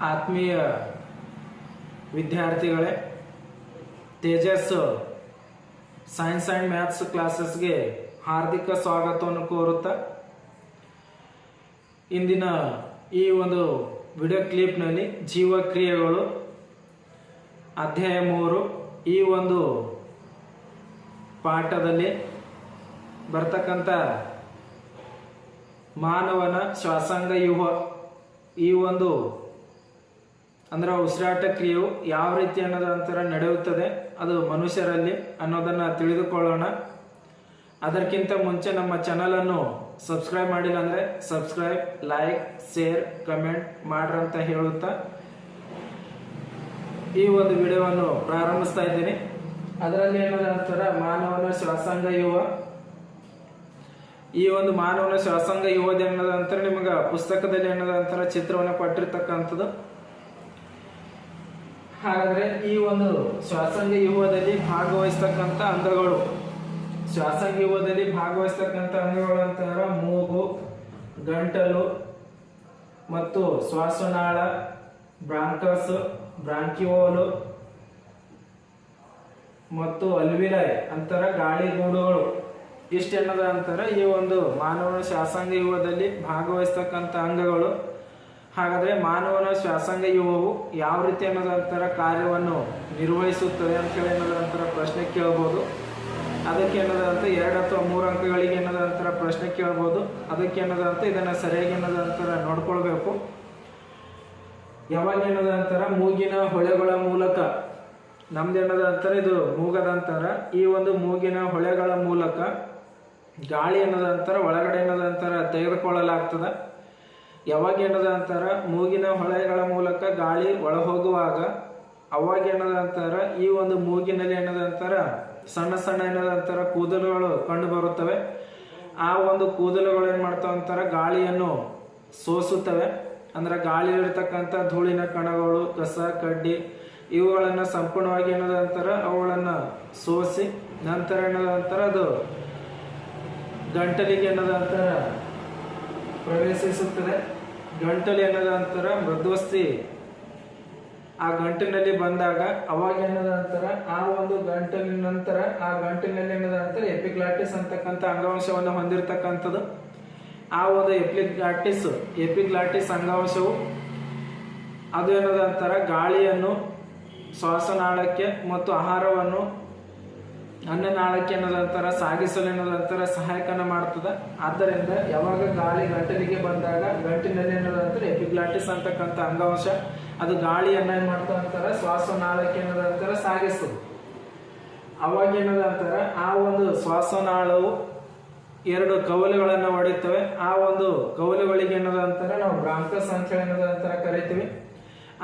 ಆತ್ಮೀಯ ವಿದ್ಯಾರ್ಥಿಗಳೇ, Tejas science and maths ಕ್ಲಾಸಸ್ಗೆ ಹಾರ್ದಿಕ ಸ್ವಾಗತವನ್ನು ಕೋರುತ್ತಾ ಇಂದಿನ ಈ ಒಂದು ವಿಡಿಯೋ ಕ್ಲಿಪ್ನಲ್ಲಿ ಜೀವಕ್ರಿಯೆಗಳು ಅಧ್ಯಾಯ 3 ಈ ಒಂದು ಪಾಠದಲ್ಲಿ ಬರ್ತಕ್ಕಂಥ ಮಾನವನ ಶ್ವಾಸಾಂಗ ವ್ಯೂಹ ಈ ಒಂದು ಅಂದ್ರೆ ಉಸಿರಾಟ ಕ್ರಿಯೆಯು ಯಾವ ರೀತಿ ಅನ್ನೋದಂತರ ನಡೆಯುತ್ತದೆ ಅದು ಮನುಷ್ಯರಲ್ಲಿ ಅನ್ನೋದನ್ನು ತಿಳಿದುಕೊಳ್ಳೋಣ. ಅದಕ್ಕಿಂತ ಮುಂಚೆ ನಮ್ಮ ಚಾನಲನ್ನು ಸಬ್ಸ್ಕ್ರೈಬ್ ಮಾಡಿಲ್ಲ ಅಂದರೆ ಸಬ್ಸ್ಕ್ರೈಬ್, ಲೈಕ್, ಶೇರ್, ಕಮೆಂಟ್ ಮಾಡ್ರಿ ಅಂತ ಹೇಳುತ್ತಾ ಈ ಒಂದು ವಿಡಿಯೋವನ್ನು ಪ್ರಾರಂಭಿಸ್ತಾ ಇದ್ದೀನಿ. ಅದರಲ್ಲಿ ಏನದಂತರ ಮಾನವನ ಶ್ವಾಸಾಂಗ ವ್ಯೂಹ. ಈ ಒಂದು ಮಾನವನ ಶ್ವಾಸಾಂಗ ವ್ಯೂಹದ ಏನದಂತರ ನಿಮಗೆ ಪುಸ್ತಕದಲ್ಲಿ ಏನದಂತರ ಚಿತ್ರವನ್ನು ಕೊಟ್ಟಿರ್ತಕ್ಕಂಥದ್ದು. ಹಾಗಾದ್ರೆ ಈ ಒಂದು ಶ್ವಾಸಾಂಗ ವ್ಯೂಹದಲ್ಲಿ ಭಾಗವಹಿಸ್ತಕ್ಕಂಥ ಅಂಗಗಳು, ಶ್ವಾಸಾಂಗ ವ್ಯೂಹದಲ್ಲಿ ಭಾಗವಹಿಸ್ತಕ್ಕಂಥ ಅಂಗಗಳು ಅಂತಾರ ಮೂಗು, ಗಂಟಲು ಮತ್ತು ಶ್ವಾಸನಾಳ, ಬ್ರಾಂಕಸ್, ಬ್ರಾಂಕಿಯೋಲು ಮತ್ತು ಅಲ್ವಿಲಾಯ್ ಅಂತರ ಗಾಳಿಗೂಡುಗಳು. ಇಷ್ಟೆನ್ನದ ಅಂತರ ಈ ಒಂದು ಮಾನವನ ಶ್ವಾಸಾಂಗ ವ್ಯೂಹದಲ್ಲಿ ಭಾಗವಹಿಸ್ತಕ್ಕಂಥ ಅಂಗಗಳು. ಹಾಗಾದ್ರೆ ಮಾನವನ ಶ್ವಾಸಾಂಗ ವ್ಯೂಹವು ಯಾವ ರೀತಿ ಅನ್ನೋದಂತರ ಕಾರ್ಯವನ್ನು ನಿರ್ವಹಿಸುತ್ತದೆ ಅಂತ ಹೇಳಿ ಅನ್ನೋದಂತರ ಪ್ರಶ್ನೆ ಕೇಳಬಹುದು. ಅದಕ್ಕೆ ಏನದಂತ 2 ಅಥವಾ 3 ಅಂಕಗಳಿಗೆ ಏನದಂತರ ಪ್ರಶ್ನೆ ಕೇಳಬಹುದು. ಅದಕ್ಕೆ ಏನದಂತ ಇದನ್ನ ಸರಿಯಾಗಿ ಏನದಂತರ ನೋಡ್ಕೊಳ್ಬೇಕು. ಯಾವಾಗ ಏನದಂತರ ಮೂಗಿನ ಹೊಳೆಗಳ ಮೂಲಕ, ನಮ್ದೇನದಂತರ ಇದು ಮೂಗದಂತರ, ಈ ಒಂದು ಮೂಗಿನ ಹೊಳೆಗಳ ಮೂಲಕ ಗಾಳಿ ಅನ್ನೋದಂತರ ಒಳಗಡೆ ಏನದಂತರ ತೆಗೆದುಕೊಳ್ಳಲಾಗ್ತದ. ಯಾವಾಗ ಏನದಂತರ ಮೂಗಿನ ಹೊಳೆಗಳ ಮೂಲಕ ಗಾಳಿ ಒಳ ಹೋಗುವಾಗ ಅವಾಗ ಏನದಂತರ ಈ ಒಂದು ಮೂಗಿನಲ್ಲಿ ಏನದಂತರ ಸಣ್ಣ ಸಣ್ಣ ಏನದಂತರ ಕೂದಲುಗಳು ಕಂಡು ಬರುತ್ತವೆ. ಆ ಒಂದು ಕೂದಲುಗಳು ಏನ್ ಮಾಡ್ತಾವ ಅಂತಾರ ಗಾಳಿಯನ್ನು ಸೋಸುತ್ತವೆ. ಅಂದ್ರೆ ಗಾಳಿಯಲ್ಲಿರ್ತಕ್ಕಂಥ ಧೂಳಿನ ಕಣಗಳು, ಕಸ, ಕಡ್ಡಿ ಇವುಗಳನ್ನ ಸಂಪೂರ್ಣವಾಗಿ ಏನದಂತರ ಅವುಗಳನ್ನ ಸೋಸಿ ನಂತರ ಏನದಂತರ ಅದು ಗಂಟಲಿಗೆ ಏನದಂತರ ಪ್ರವೇಶಿಸುತ್ತದೆ. ಗಂಟಲು ಏನದಂತರ ಮೃದ್ವಸ್ಥಿ ಆ ಗಂಟಿನಲ್ಲಿ ಬಂದಾಗ ಅವಾಗ ಏನದಂತರ ಆ ಒಂದು ಗಂಟಲಿನ ನಂತರ ಆ ಗಂಟಿನಲ್ಲಿ ಏನದಂತರ ಎಪಿಗ್ಲಾಟಿಸ್ ಅಂತಕ್ಕಂಥ ಅಂಗಾಂಶವನ್ನು ಹೊಂದಿರತಕ್ಕಂಥದ್ದು. ಆ ಒಂದು ಎಪಿಗ್ಲಾಟಿಸ್ ಅಂಗಾಂಶವು ಅದು ಏನದಂತರ ಗಾಳಿಯನ್ನು ಶ್ವಾಸನಾಳಕ್ಕೆ ಮತ್ತು ಆಹಾರವನ್ನು ಅನ್ನನಾಳಕ್ಕೆ ಏನದಂತರ ಸಾಗಿಸಲು ಏನದಂತರ ಸಹಾಯಕನ ಮಾಡ್ತದೆ. ಆದ್ದರಿಂದ ಯಾವಾಗ ಗಾಳಿ ಗಂಟಲಿಗೆ ಬಂದಾಗ ಗಂಟಿನಲ್ಲಿ ಏನದಂತರ ಎಪಿಗ್ಲಾಟಿಸ್ ಅಂತಕ್ಕಂಥ ಅಂಗಾಂಶ ಅದು ಗಾಳಿಯನ್ನ ಏನ್ ಮಾಡ್ತಾ ಅಂತಾರ ಶ್ವಾಸನಾಳಕ್ಕೆ ಏನದಂತರ ಸಾಗಿಸ್ತದೆ. ಅವಾಗ ಏನದಂತರ ಆ ಒಂದು ಶ್ವಾಸನಾಳವು 2 ಕವಲುಗಳನ್ನು ಹೊಡಿತವೆ. ಆ ಒಂದು ಕವಲುಗಳಿಗೆ ಏನದಂತರ ನಾವು ಬ್ರಾಂಕಸ್ ಅಂತ ಹೇಳಿ ಏನದಂತರ ಕರಿತೀವಿ.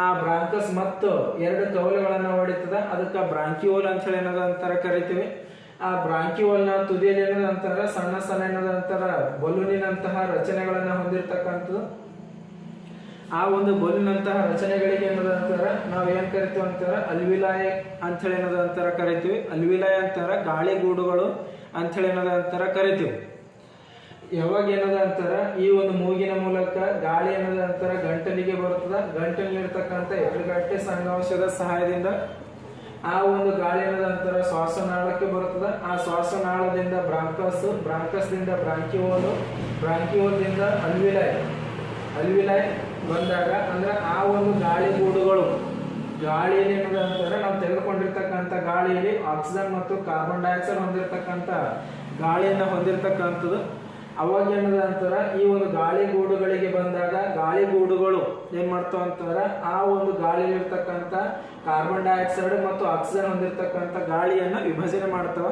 ಆ ಬ್ರಾಂಕಸ್ ಮತ್ತು 2 ಕವಲುಗಳನ್ನು ಹೊಡಿತದ, ಅದಕ್ಕೆ ಬ್ರಾಂಕಿಯೋಲ್ ಅಂತ ಹೇಳಿ ಏನದಂತರ ಕರಿತೀವಿ. ಆ ಬ್ರಾಂಕಿಯೋಲ್ನ ತುದಿಯಲ್ಲಿ ಏನದಂತರ ಸಣ್ಣ ಸಣ್ಣ ಏನದಂತರ ಬಲೂನಿನಂತಹ ರಚನೆಗಳನ್ನ ಹೊಂದಿರತಕ್ಕಂಥದ್ದು. ಆ ಒಂದು ಬಲೂನಂತಹ ರಚನೆಗಳಿಗೆ ಏನದಂತರ ನಾವು ಏನ್ ಕರಿತೀವಿ ಅಂತಾರ ಅಲ್ವಿಲಾಯ್ ಅಂತ ಹೇಳಿ ಏನದಂತರ ಕರಿತೀವಿ. ಅಲ್ವಿಲಾಯ್ ಅಂತಾರ ಗಾಳಿಗೂಡುಗಳು ಅಂತ ಹೇಳಿ ಏನದಂತರ ಕರಿತೀವಿ. ಯಾವಾಗ ಏನದಂತರ ಈ ಒಂದು ಮೂಗಿನ ಮೂಲಕ ಗಾಳಿ ಏನದಂತರ ಗಂಟಲಿಗೆ ಬರುತ್ತದ, ಗಂಟಲಿರ್ತಕ್ಕಂಥ ಎಪಿಗ್ಲಾಟಿಸ್ ಅಂಗಾಂಶದ ಸಹಾಯದಿಂದ ಆ ಒಂದು ಗಾಳಿ ಏನದಂತರ ಶ್ವಾಸನಾಳಕ್ಕೆ ಬರುತ್ತದ. ಆ ಶ್ವಾಸನಾಳದಿಂದ ಬ್ರಾಂಕಸ್ ದಿಂದ ಬ್ರಾಂಕಿಯೋಲು, ಬ್ರಾಂಕಿಯೋಲ್ದಿಂದ ಅಲ್ವಿಲಾಯ್ ಬಂದಾಗ ಅಂದ್ರೆ ಆ ಒಂದು ಗಾಳಿಗೂಡುಗಳು ಗಾಳಿಯಲ್ಲಿ ಏನದಂತರ ನಾವು ತೆಗೆದುಕೊಂಡಿರ್ತಕ್ಕಂಥ ಗಾಳಿಯಲ್ಲಿ ಆಕ್ಸಿಜನ್ ಮತ್ತು ಕಾರ್ಬನ್ ಡೈಆಕ್ಸೈಡ್ ಹೊಂದಿರತಕ್ಕಂಥ ಗಾಳಿಯನ್ನ ಹೊಂದಿರತಕ್ಕಂಥದ್ದು. ಅವಾಗ ಏನದಂತರ ಈ ಒಂದು ಗಾಳಿಗೂಡುಗಳಿಗೆ ಬಂದಾಗ ಗಾಳಿಗೂಡುಗಳು ಏನ್ ಮಾಡ್ತಾವ ಅಂತಾರ ಆ ಒಂದು ಗಾಳಿಯಲ್ಲಿರ್ತಕ್ಕಂಥ ಕಾರ್ಬನ್ ಡೈಆಕ್ಸೈಡ್ ಮತ್ತು ಆಕ್ಸಿಜನ್ ಹೊಂದಿರತಕ್ಕಂಥ ಗಾಳಿಯನ್ನ ವಿಭಜನೆ ಮಾಡ್ತಾವ.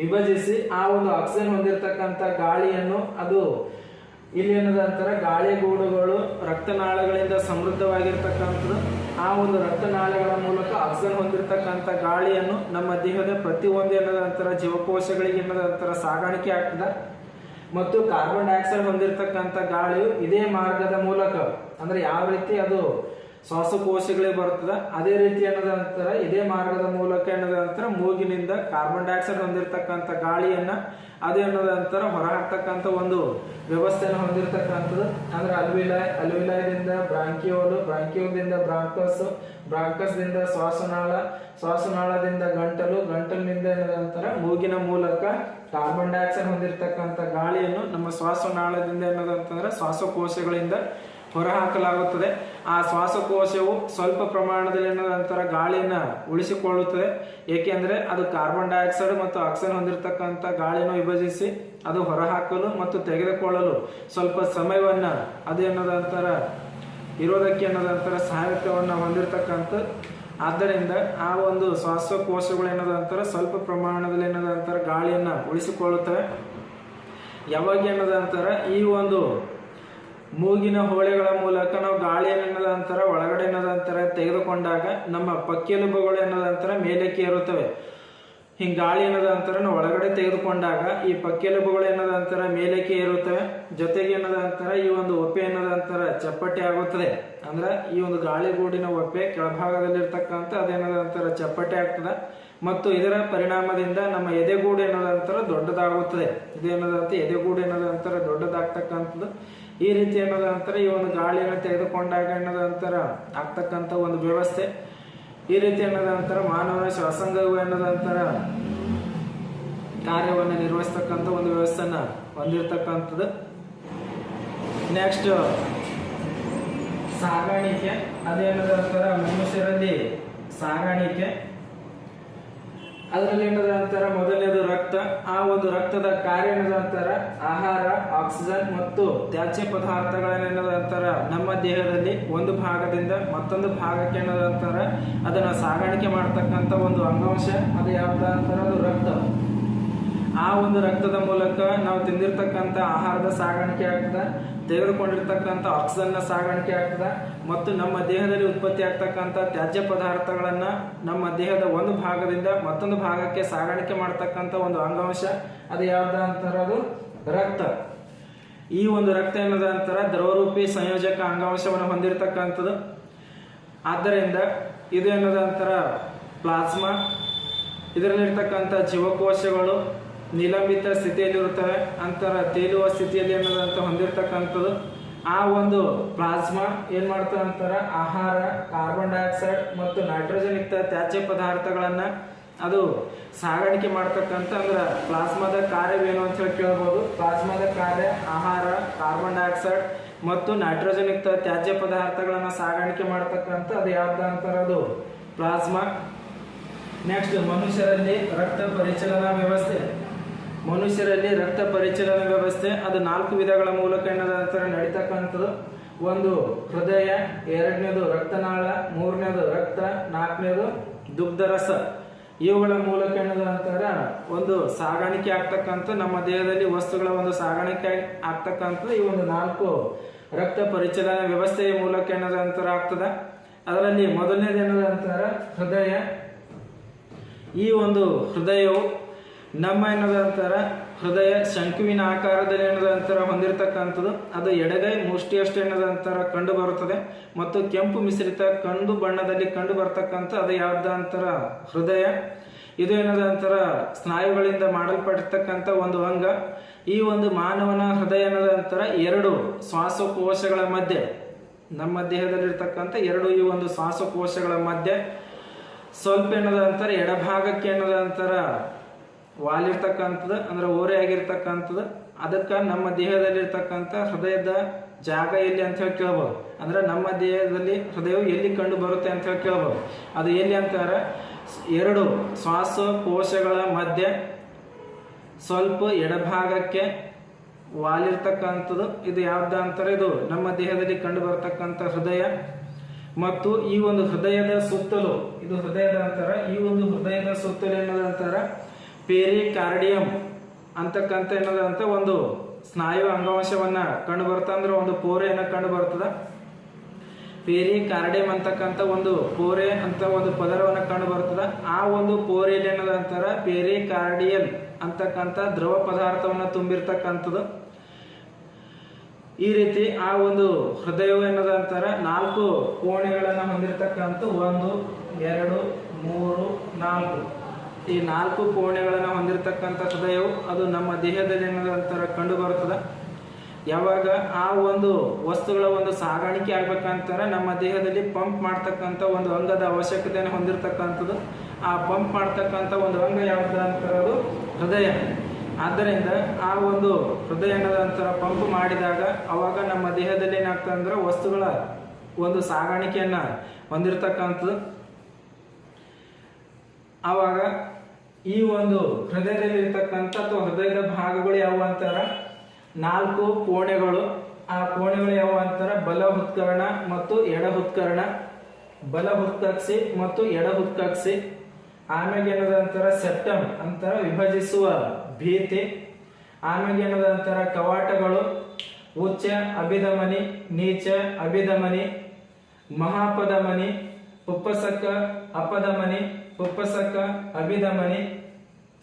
ವಿಭಜಿಸಿ ಆ ಒಂದು ಆಕ್ಸಿಜನ್ ಹೊಂದಿರತಕ್ಕಂಥ ಗಾಳಿಯನ್ನು ಅದು ಇಲ್ಲಿ ಏನದಂತರ ಗಾಳಿಗೂಡುಗಳು ರಕ್ತನಾಳಗಳಿಂದ ಸಮೃದ್ಧವಾಗಿರ್ತಕ್ಕಂಥದ್ದು. ಆ ಒಂದು ರಕ್ತನಾಳಗಳ ಮೂಲಕ ಆಕ್ಸಿಜನ್ ಹೊಂದಿರತಕ್ಕಂಥ ಗಾಳಿಯನ್ನು ನಮ್ಮ ದೇಹದ ಪ್ರತಿಯೊಂದು ಏನದಂತರ ಜೀವಕೋಶಗಳಿಗೆ ಏನದಂತರ ಸಾಗಾಣಿಕೆ ಆಗ್ತದ. ಮತ್ತು ಕಾರ್ಬನ್ ಡೈಆಕ್ಸೈಡ್ ಹೊಂದಿರತಕ್ಕಂಥ ಗಾಳಿಯು ಇದೇ ಮಾರ್ಗದ ಮೂಲಕ ಅಂದ್ರೆ ಯಾವ ರೀತಿ ಅದು ಶ್ವಾಸಕೋಶಗಳಿಗೆ ಬರ್ತದೆ. ಅದೇ ರೀತಿ ಏನದ ಅಂತಾರ ಇದೇ ಮಾರ್ಗದ ಮೂಲಕ ಏನದ ಅಂತಾರ ಮೂಗಿನಿಂದ ಕಾರ್ಬನ್ ಡೈಆಕ್ಸೈಡ್ ಹೊಂದಿರತಕ್ಕಂಥ ಗಾಳಿಯನ್ನ ಅದು ಏನದ ಅಂತಾರ ಹೊರ ಹಾಕ್ತಕ್ಕಂಥ ಒಂದು ವ್ಯವಸ್ಥೆಯನ್ನು ಹೊಂದಿರತಕ್ಕಂಥದ್ದು. ಅಂದ್ರೆ ಅಲ್ವಿಲಾಯದಿಂದ ಬ್ರಾಂಕಿಯೋಲು, ಬ್ರಾಂಕಿಯೋಲ್ದಿಂದ ಬ್ರಾಂಕಸ್, ಬ್ರಾಂಕಸ್ದಿಂದ ಶ್ವಾಸನಾಳದಿಂದ ಗಂಟಲು, ಗಂಟಲಿನಿಂದ ಏನದ ಅಂತಾರ ಮೂಗಿನ ಮೂಲಕ ಕಾರ್ಬನ್ ಡೈಆಕ್ಸೈಡ್ ಹೊಂದಿರತಕ್ಕಂಥ ಗಾಳಿಯನ್ನು ನಮ್ಮ ಶ್ವಾಸನಾಳದಿಂದ ಏನದಂತಂದ್ರೆ ಶ್ವಾಸಕೋಶಗಳಿಂದ ಹೊರಹಾಕಲಾಗುತ್ತದೆ. ಆ ಶ್ವಾಸಕೋಶವು ಸ್ವಲ್ಪ ಪ್ರಮಾಣದಲ್ಲಿ ಏನದಂತರ ಗಾಳಿಯನ್ನ ಉಳಿಸಿಕೊಳ್ಳುತ್ತದೆ. ಏಕೆಂದ್ರೆ ಅದು ಕಾರ್ಬನ್ ಡೈಆಕ್ಸೈಡ್ ಮತ್ತು ಆಕ್ಸಿಜನ್ ಹೊಂದಿರತಕ್ಕಂಥ ಗಾಳಿಯನ್ನು ವಿಭಜಿಸಿ ಅದು ಹೊರಹಾಕಲು ಮತ್ತು ತೆಗೆದುಕೊಳ್ಳಲು ಸ್ವಲ್ಪ ಸಮಯವನ್ನ ಅದು ಏನದಂತರ ಇರೋದಕ್ಕೆ ಏನದಂತರ ಸಹಾಯಕವನ್ನ ಹೊಂದಿರತಕ್ಕಂಥ. ಆದ್ದರಿಂದ ಆ ಒಂದು ಶ್ವಾಸಕೋಶಗಳು ಏನದಂತರ ಸ್ವಲ್ಪ ಪ್ರಮಾಣದಲ್ಲಿ ಏನದಂತರ ಗಾಳಿಯನ್ನ ಉಳಿಸಿಕೊಳ್ಳುತ್ತವೆ. ಯಾವಾಗ ಏನದಂತರ ಈ ಒಂದು ಮೂಗಿನ ಹೊಳೆಗಳ ಮೂಲಕ ನಾವು ಗಾಳಿಯನ್ನದಂತರ ಒಳಗಡೆ ಏನದಂತರ ತೆಗೆದುಕೊಂಡಾಗ ನಮ್ಮ ಪಕ್ಕೆಲುಬುಗಳು ಏನದಂತರ ಮೇಲಕ್ಕೆ ಏರುತ್ತವೆ. ಹಿಂಗೆ ಗಾಳಿ ಏನದಂತರ ನಾವು ಒಳಗಡೆ ತೆಗೆದುಕೊಂಡಾಗ ಈ ಪಕ್ಕೆಲುಬುಗಳು ಏನದಂತರ ಮೇಲಕ್ಕೆ ಏರುತ್ತವೆ. ಜೊತೆಗೆ ಏನದಂತರ ಈ ಒಂದು ಒಪ್ಪೆ ಏನದಂತರ ಚಪ್ಪಟೆ ಆಗುತ್ತದೆ. ಅಂದ್ರೆ ಈ ಒಂದು ಗಾಳಿಗೂಡಿನ ಒಪ್ಪೆ ಕೆಳಭಾಗದಲ್ಲಿರ್ತಕ್ಕಂಥ ಅದೇನದಂತರ ಚಪ್ಪಟೆ ಆಗ್ತದೆ ಮತ್ತು ಇದರ ಪರಿಣಾಮದಿಂದ ನಮ್ಮ ಎದೆಗೂಡು ಏನದಂತರ ದೊಡ್ಡದಾಗುತ್ತದೆ. ಇದೇನದಂತ ಎದೆಗೂಡು ಏನದಂತರ ದೊಡ್ಡದಾಗ್ತಕ್ಕಂಥದ್ದು. ಈ ರೀತಿ ಏನದಂತರ ಈ ಒಂದು ಗಾಳಿಯನ್ನು ತೆಗೆದುಕೊಂಡಾಗ ಏನದಂತರ ಆಗ್ತಕ್ಕಂಥ ಒಂದು ವ್ಯವಸ್ಥೆ. ಈ ರೀತಿ ಏನದಂತರ ಮಾನವನ ಶ್ವಾಸಾಂಗವು ಏನದಂತರ ಕಾರ್ಯವನ್ನು ನಿರ್ವಹಿಸ್ತಕ್ಕಂಥ ಒಂದು ವ್ಯವಸ್ಥೆನ ಹೊಂದಿರತಕ್ಕಂಥದ್ದು. ನೆಕ್ಸ್ಟ್ ಸಾಗಾಣಿಕೆ. ಅದೇನದಂತರ ಮನುಷ್ಯರಲ್ಲಿ ಸಾಗಾಣಿಕೆ. ಅದರಲ್ಲಿ ಏನದಂತರ ಮೊದಲನೇದು ರಕ್ತ. ಆ ಒಂದು ರಕ್ತದ ಕಾರ್ಯ ಏನದಂತರ ಆಹಾರ, ಆಕ್ಸಿಜನ್ ಮತ್ತು ತ್ಯಾಜ್ಯ ಪದಾರ್ಥಗಳನ್ನೇನದಂತರ ನಮ್ಮ ದೇಹದಲ್ಲಿ ಒಂದು ಭಾಗದಿಂದ ಮತ್ತೊಂದು ಭಾಗಕ್ಕೆ ಏನದಂತರ ಅದನ್ನ ಸಾಗಾಣಿಕೆ ಮಾಡ್ತಕ್ಕಂಥ ಒಂದು ಅಂಗಾಂಶ ಅದು ಯಾವ್ದಂತರ ಅದು ರಕ್ತ. ಆ ಒಂದು ರಕ್ತದ ಮೂಲಕ ನಾವು ತಿಂದಿರ್ತಕ್ಕಂಥ ಆಹಾರದ ಸಾಗಾಣಿಕೆ ಆಗ್ತದೆ, ತೆಗೆದುಕೊಂಡಿರ್ತಕ್ಕಂಥ ಆಕ್ಸಿಜನ್ನ ಸಾಗಾಣಿಕೆ ಆಗ್ತದೆ ಮತ್ತು ನಮ್ಮ ದೇಹದಲ್ಲಿ ಉತ್ಪತ್ತಿ ಆಗ್ತಕ್ಕಂಥ ತ್ಯಾಜ್ಯ ಪದಾರ್ಥಗಳನ್ನ ನಮ್ಮ ದೇಹದ ಒಂದು ಭಾಗದಿಂದ ಮತ್ತೊಂದು ಭಾಗಕ್ಕೆ ಸಾಗಾಣಿಕೆ ಮಾಡ್ತಕ್ಕಂಥ ಒಂದು ಅಂಗಾಂಶ ಅದು ಯಾವ್ದ ಅಂತಾರ ಅದು ರಕ್ತ. ಈ ಒಂದು ರಕ್ತ ಏನದ ಅಂತಾರ ದ್ರವರೂಪಿ ಸಂಯೋಜಕ ಅಂಗಾಂಶವನ್ನು ಹೊಂದಿರತಕ್ಕಂಥದ್ದು. ಆದ್ದರಿಂದ ಇದು ಏನದ ಅಂತಾರ ಪ್ಲಾಸ್ಮಾ. ಇದರಲ್ಲಿರ್ತಕ್ಕಂಥ ಜೀವಕೋಶಗಳು ನಿಲಂಬಿತ ಸ್ಥಿತಿಯಲ್ಲಿರುತ್ತವೆ, ಅಂತರ ತೇಲುವ ಸ್ಥಿತಿಯಲ್ಲಿ ಏನದಂತ ಹೊಂದಿರತಕ್ಕಂಥದ್ದು. ಆ ಒಂದು ಪ್ಲಾಸ್ಮಾ ಏನ್ ಮಾಡ್ತದೆ ಅಂತಾರ ಆಹಾರ, ಕಾರ್ಬನ್ ಡೈಆಕ್ಸೈಡ್ ಮತ್ತು ನೈಟ್ರೋಜನ್ ಯುಕ್ತ ತ್ಯಾಜ್ಯ ಪದಾರ್ಥಗಳನ್ನ ಅದು ಸಾಗಾಣಿಕೆ ಮಾಡ್ತಕ್ಕಂಥ. ಅಂದ್ರೆ ಪ್ಲಾಸ್ಮಾದ ಕಾರ್ಯವೇನು ಅಂತ ಹೇಳಿ ಕೇಳ್ಬೋದು. ಪ್ಲಾಸ್ಮಾದ ಕಾರ್ಯ ಆಹಾರ, ಕಾರ್ಬನ್ ಡೈಆಕ್ಸೈಡ್ ಮತ್ತು ನೈಟ್ರೋಜನ್ ಯುಕ್ತ ತ್ಯಾಜ್ಯ ಪದಾರ್ಥಗಳನ್ನ ಸಾಗಾಣಿಕೆ ಮಾಡ್ತಕ್ಕಂಥ ಅದು ಯಾವ್ದ ಅಂತಾರ ಅದು ಪ್ಲಾಸ್ಮಾ. ನೆಕ್ಸ್ಟ್ ಮನುಷ್ಯರಲ್ಲಿ ರಕ್ತ ಪರಿಚಲನಾ ವ್ಯವಸ್ಥೆ. ಮನುಷ್ಯರಲ್ಲಿ ರಕ್ತ ಪರಿಚಲನಾ ವ್ಯವಸ್ಥೆ ಅದು 4 ವಿಧಗಳ ಮೂಲಕ ಏನದಂತರ ನಡೀತಕ್ಕಂಥದ್ದು. ಒಂದು ಹೃದಯ, ಎರಡನೇದು ರಕ್ತನಾಳ, ಮೂರನೇದು ರಕ್ತ, ನಾಲ್ಕನೇದು ದುಗ್ಧರಸ. ಇವುಗಳ ಮೂಲಕ ಏನದಂತರ ಒಂದು ಸಾಗಾಣಿಕೆ ಆಗ್ತಕ್ಕಂಥ ನಮ್ಮ ದೇಹದಲ್ಲಿ ವಸ್ತುಗಳ ಒಂದು ಸಾಗಾಣಿಕೆ ಆಗ್ತಕ್ಕಂಥ ಈ ಒಂದು 4 ರಕ್ತ ಪರಿಚಲನಾ ವ್ಯವಸ್ಥೆಯ ಮೂಲಕ ಏನದಂತರ ಆಗ್ತದ. ಅದರಲ್ಲಿ ಮೊದಲನೇದು ಏನದಂತರ ಹೃದಯ. ಈ ಒಂದು ಹೃದಯವು ನಮ್ಮ ಏನದಂತರ ಹೃದಯ ಶಂಕುವಿನ ಆಕಾರದಲ್ಲಿ ಏನದಂತರ ಹೊಂದಿರತಕ್ಕಂಥದ್ದು. ಅದು ಎಡಗೈ ಮುಷ್ಟಿಯಷ್ಟು ಏನದಂತರ ಕಂಡು ಬರುತ್ತದೆ ಮತ್ತು ಕೆಂಪು ಮಿಶ್ರಿತ ಕಂದು ಬಣ್ಣದಲ್ಲಿ ಕಂಡು ಬರ್ತಕ್ಕಂಥ ಅದು ಯಾವ್ದ ಅಂತರ ಹೃದಯ. ಇದು ಏನದಂತರ ಸ್ನಾಯುಗಳಿಂದ ಮಾಡಲ್ಪಟ್ಟಿರ್ತಕ್ಕಂಥ ಒಂದು ಅಂಗ. ಈ ಒಂದು ಮಾನವನ ಹೃದಯ ಏನದಂತರ 2 ಶ್ವಾಸಕೋಶಗಳ ಮಧ್ಯೆ, ನಮ್ಮ ದೇಹದಲ್ಲಿರ್ತಕ್ಕಂಥ 2 ಈ ಒಂದು ಶ್ವಾಸಕೋಶಗಳ ಮಧ್ಯೆ ಸ್ವಲ್ಪ ಏನದಂತರ ಎಡಭಾಗಕ್ಕೆ ಏನದಂತರ ವಾಲಿರ್ತಕ್ಕಂಥದ್ದು, ಅಂದ್ರೆ ಓರೆ ಆಗಿರ್ತಕ್ಕಂಥದ್ದು. ಅದಕ್ಕೆ ನಮ್ಮ ದೇಹದಲ್ಲಿರ್ತಕ್ಕಂಥ ಹೃದಯದ ಜಾಗ ಎಲ್ಲಿ ಅಂತ ಹೇಳಿ ಕೇಳ್ಬೋದು. ಅಂದ್ರೆ ನಮ್ಮ ದೇಹದಲ್ಲಿ ಹೃದಯವು ಎಲ್ಲಿ ಕಂಡು ಬರುತ್ತೆ ಅಂತ ಹೇಳಿ ಕೇಳ್ಬೋದು. ಅದು ಎಲ್ಲಿ ಅಂತಾರ 2 ಶ್ವಾಸಕೋಶಗಳ ಮಧ್ಯೆ ಸ್ವಲ್ಪ ಎಡಭಾಗಕ್ಕೆ ವಾಲಿರ್ತಕ್ಕಂಥದ್ದು. ಇದು ಯಾವ್ದ ಅಂತಾರೆ ಇದು ನಮ್ಮ ದೇಹದಲ್ಲಿ ಕಂಡು ಬರ್ತಕ್ಕಂಥ ಹೃದಯ. ಮತ್ತು ಈ ಒಂದು ಹೃದಯದ ಸುತ್ತಲೂ, ಇದು ಹೃದಯದ ಅಂತಾರ, ಈ ಒಂದು ಹೃದಯದ ಸುತ್ತಲೂ ಏನದಂತಾರ ಪೆರಿಕಾರ್ಡಿಯಂ ಅಂತಕ್ಕಂಥ ಏನದಂತ ಒಂದು ಸ್ನಾಯು ಅಂಗಾಂಶವನ್ನ ಕಂಡು ಬರ್ತಾ, ಅಂದ್ರೆ ಒಂದು ಪೋರೆಯನ್ನ ಕಂಡು ಬರ್ತದ. ಪೆರಿಕಾರ್ಡಿಯಂ ಅಂತಕ್ಕಂಥ ಒಂದು ಪೋರೆ ಅಂತ ಒಂದು ಪದರವನ್ನ ಕಂಡು ಬರ್ತದ. ಆ ಒಂದು ಪೋರೆಯಲ್ಲಿ ಏನದಂತಾರ ಪೆರಿಕಾರ್ಡಿಯಲ್ ಅಂತಕ್ಕಂಥ ದ್ರವ ಪದಾರ್ಥವನ್ನ ತುಂಬಿರ್ತಕ್ಕಂಥದ್ದು. ಈ ರೀತಿ ಆ ಒಂದು ಹೃದಯವು ಏನದ ಅಂತಾರ 4 ಕೋಣೆಗಳನ್ನು ಹೊಂದಿರತಕ್ಕಂಥ 1 2 3 4 ಈ 4 ಕೋಣೆಗಳನ್ನು ಹೊಂದಿರತಕ್ಕಂಥ ಹೃದಯವು ಅದು ನಮ್ಮ ದೇಹದಲ್ಲಿ ಏನದ ಅಂತಾರ ಕಂಡು ಬರುತ್ತದೆ. ಯಾವಾಗ ಆ ಒಂದು ವಸ್ತುಗಳ ಒಂದು ಸಾಗಾಣಿಕೆ ಆಗ್ಬೇಕಂತಾರ ನಮ್ಮ ದೇಹದಲ್ಲಿ ಪಂಪ್ ಮಾಡ್ತಕ್ಕಂಥ ಒಂದು ಅಂಗದ ಅವಶ್ಯಕತೆಯನ್ನು ಹೊಂದಿರತಕ್ಕಂಥದ್ದು. ಆ ಪಂಪ್ ಮಾಡ್ತಕ್ಕಂಥ ಒಂದು ಅಂಗ ಯಾವ್ದು ಅಂತಾರ ಅದು ಹೃದಯ. ಆದ್ದರಿಂದ ಆ ಒಂದು ಹೃದಯ ಏನದಂತಾರ ಪಂಪ್ ಮಾಡಿದಾಗ ಅವಾಗ ನಮ್ಮ ದೇಹದಲ್ಲಿ ಏನಾಗ್ತದೆ ಅಂದ್ರೆ ವಸ್ತುಗಳ ಒಂದು ಸಾಗಾಣಿಕೆಯನ್ನ ಹೊಂದಿರತಕ್ಕಂಥದ್ದು. ಆವಾಗ ಈ ಒಂದು ಹೃದಯದಲ್ಲಿ ಇರ್ತಕ್ಕಂಥ ಅಥವಾ ಹೃದಯದ ಭಾಗಗಳು ಯಾವ ಅಂತಾರ 4 ಕೋಣೆಗಳು. ಆ ಕೋಣೆಗಳು ಯಾವ ಅಂತಾರ ಬಲ ಹೃತ್ಕರ್ಣ ಮತ್ತು ಎಡ ಹೃತ್ಕರ್ಣ, ಬಲ ಹೃತ್ಕಕ್ಷಿ ಮತ್ತು ಎಡ ಹೃತ್ಕಕ್ಷಿ. ಆಮೇಲೆ ಏನದ ಅಂತಾರ ಸೆಪ್ಟಮ್ ಅಂತಾರ ವಿಭಜಿಸುವ ಭೀತಿ. ಆಮೇಲೆ ಏನದ ಅಂತಾರ ಕವಾಟಗಳು, ಉಚ್ಚ ಅಭಿಧಮನಿ, ನೀಚ ಅಭಿಧಮನಿ, ಮಹಾಪಧಮನಿ, ಪುಪ್ಪಸಕ ಅಪಧಮನಿ, ಪುಪ್ಪಸಕ ಅಭಿಧಮನಿ.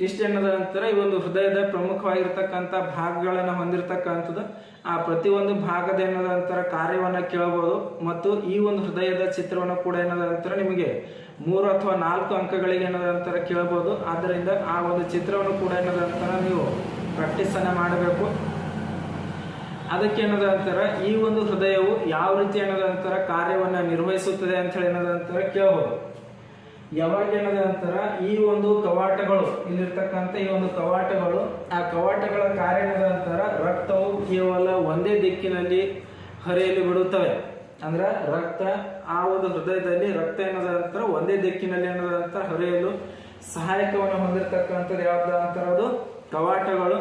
ಇಷ್ಟೇನದ ಅಂತಾರ ಈ ಒಂದು ಹೃದಯದ ಪ್ರಮುಖವಾಗಿರ್ತಕ್ಕಂಥ ಭಾಗಗಳನ್ನು ಹೊಂದಿರತಕ್ಕಂಥದ್ದು. ಆ ಪ್ರತಿಯೊಂದು ಭಾಗದ ಏನದ ಅಂತಾರ ಕಾರ್ಯವನ್ನ ಕೇಳಬಹುದು. ಮತ್ತು ಈ ಒಂದು ಹೃದಯದ ಚಿತ್ರವನ್ನು ಕೂಡ ಏನದ ಅಂತಾರ ನಿಮಗೆ 3 ಅಥವಾ 4 ಅಂಕಗಳಿಗೆ ಏನದ ಅಂತಾರ ಕೇಳಬಹುದು. ಆದ್ದರಿಂದ ಆ ಒಂದು ಚಿತ್ರವನ್ನು ಕೂಡ ಏನದ ಅಂತಾರ ನೀವು ಪ್ರಾಕ್ಟೀಸ್ ಅನ್ನ ಮಾಡಬೇಕು. ಅದಕ್ಕೆ ಏನದ ಅಂತಾರ ಈ ಒಂದು ಹೃದಯವು ಯಾವ ರೀತಿ ಏನದ ಅಂತಾರ ಕಾರ್ಯವನ್ನ ನಿರ್ವಹಿಸುತ್ತದೆ ಅಂತ ಹೇಳಿ ಏನದ ಅಂತಾರ ಕೇಳಬಹುದು. ಯಾವಾಗ ಏನದ ಅಂತಾರ ಈ ಒಂದು ಕವಾಟಗಳು ಇಲ್ಲಿರ್ತಕ್ಕಂಥ ಈ ಒಂದು ಕವಾಟಗಳು, ಆ ಕವಾಟಗಳ ಕಾರ್ಯ ಏನದ ಅಂತಾರ ರಕ್ತವು ಕೇವಲ ಒಂದೇ ದಿಕ್ಕಿನಲ್ಲಿ ಹರಿಯಲು ಬಿಡುತ್ತವೆ. ಅಂದ್ರ ರಕ್ತ ಆ ಒಂದು ಹೃದಯದಲ್ಲಿ ರಕ್ತ ಏನದ ಅಂತಾರ ಒಂದೇ ದಿಕ್ಕಿನಲ್ಲಿ ಏನದ ಅಂತಾರ ಹರಿಯಲು ಸಹಾಯಕವನ್ನು ಹೊಂದಿರತಕ್ಕಂಥದ್ದು ಯಾವ್ದು ಅಂತಾರ ಅದು ಕವಾಟಗಳು.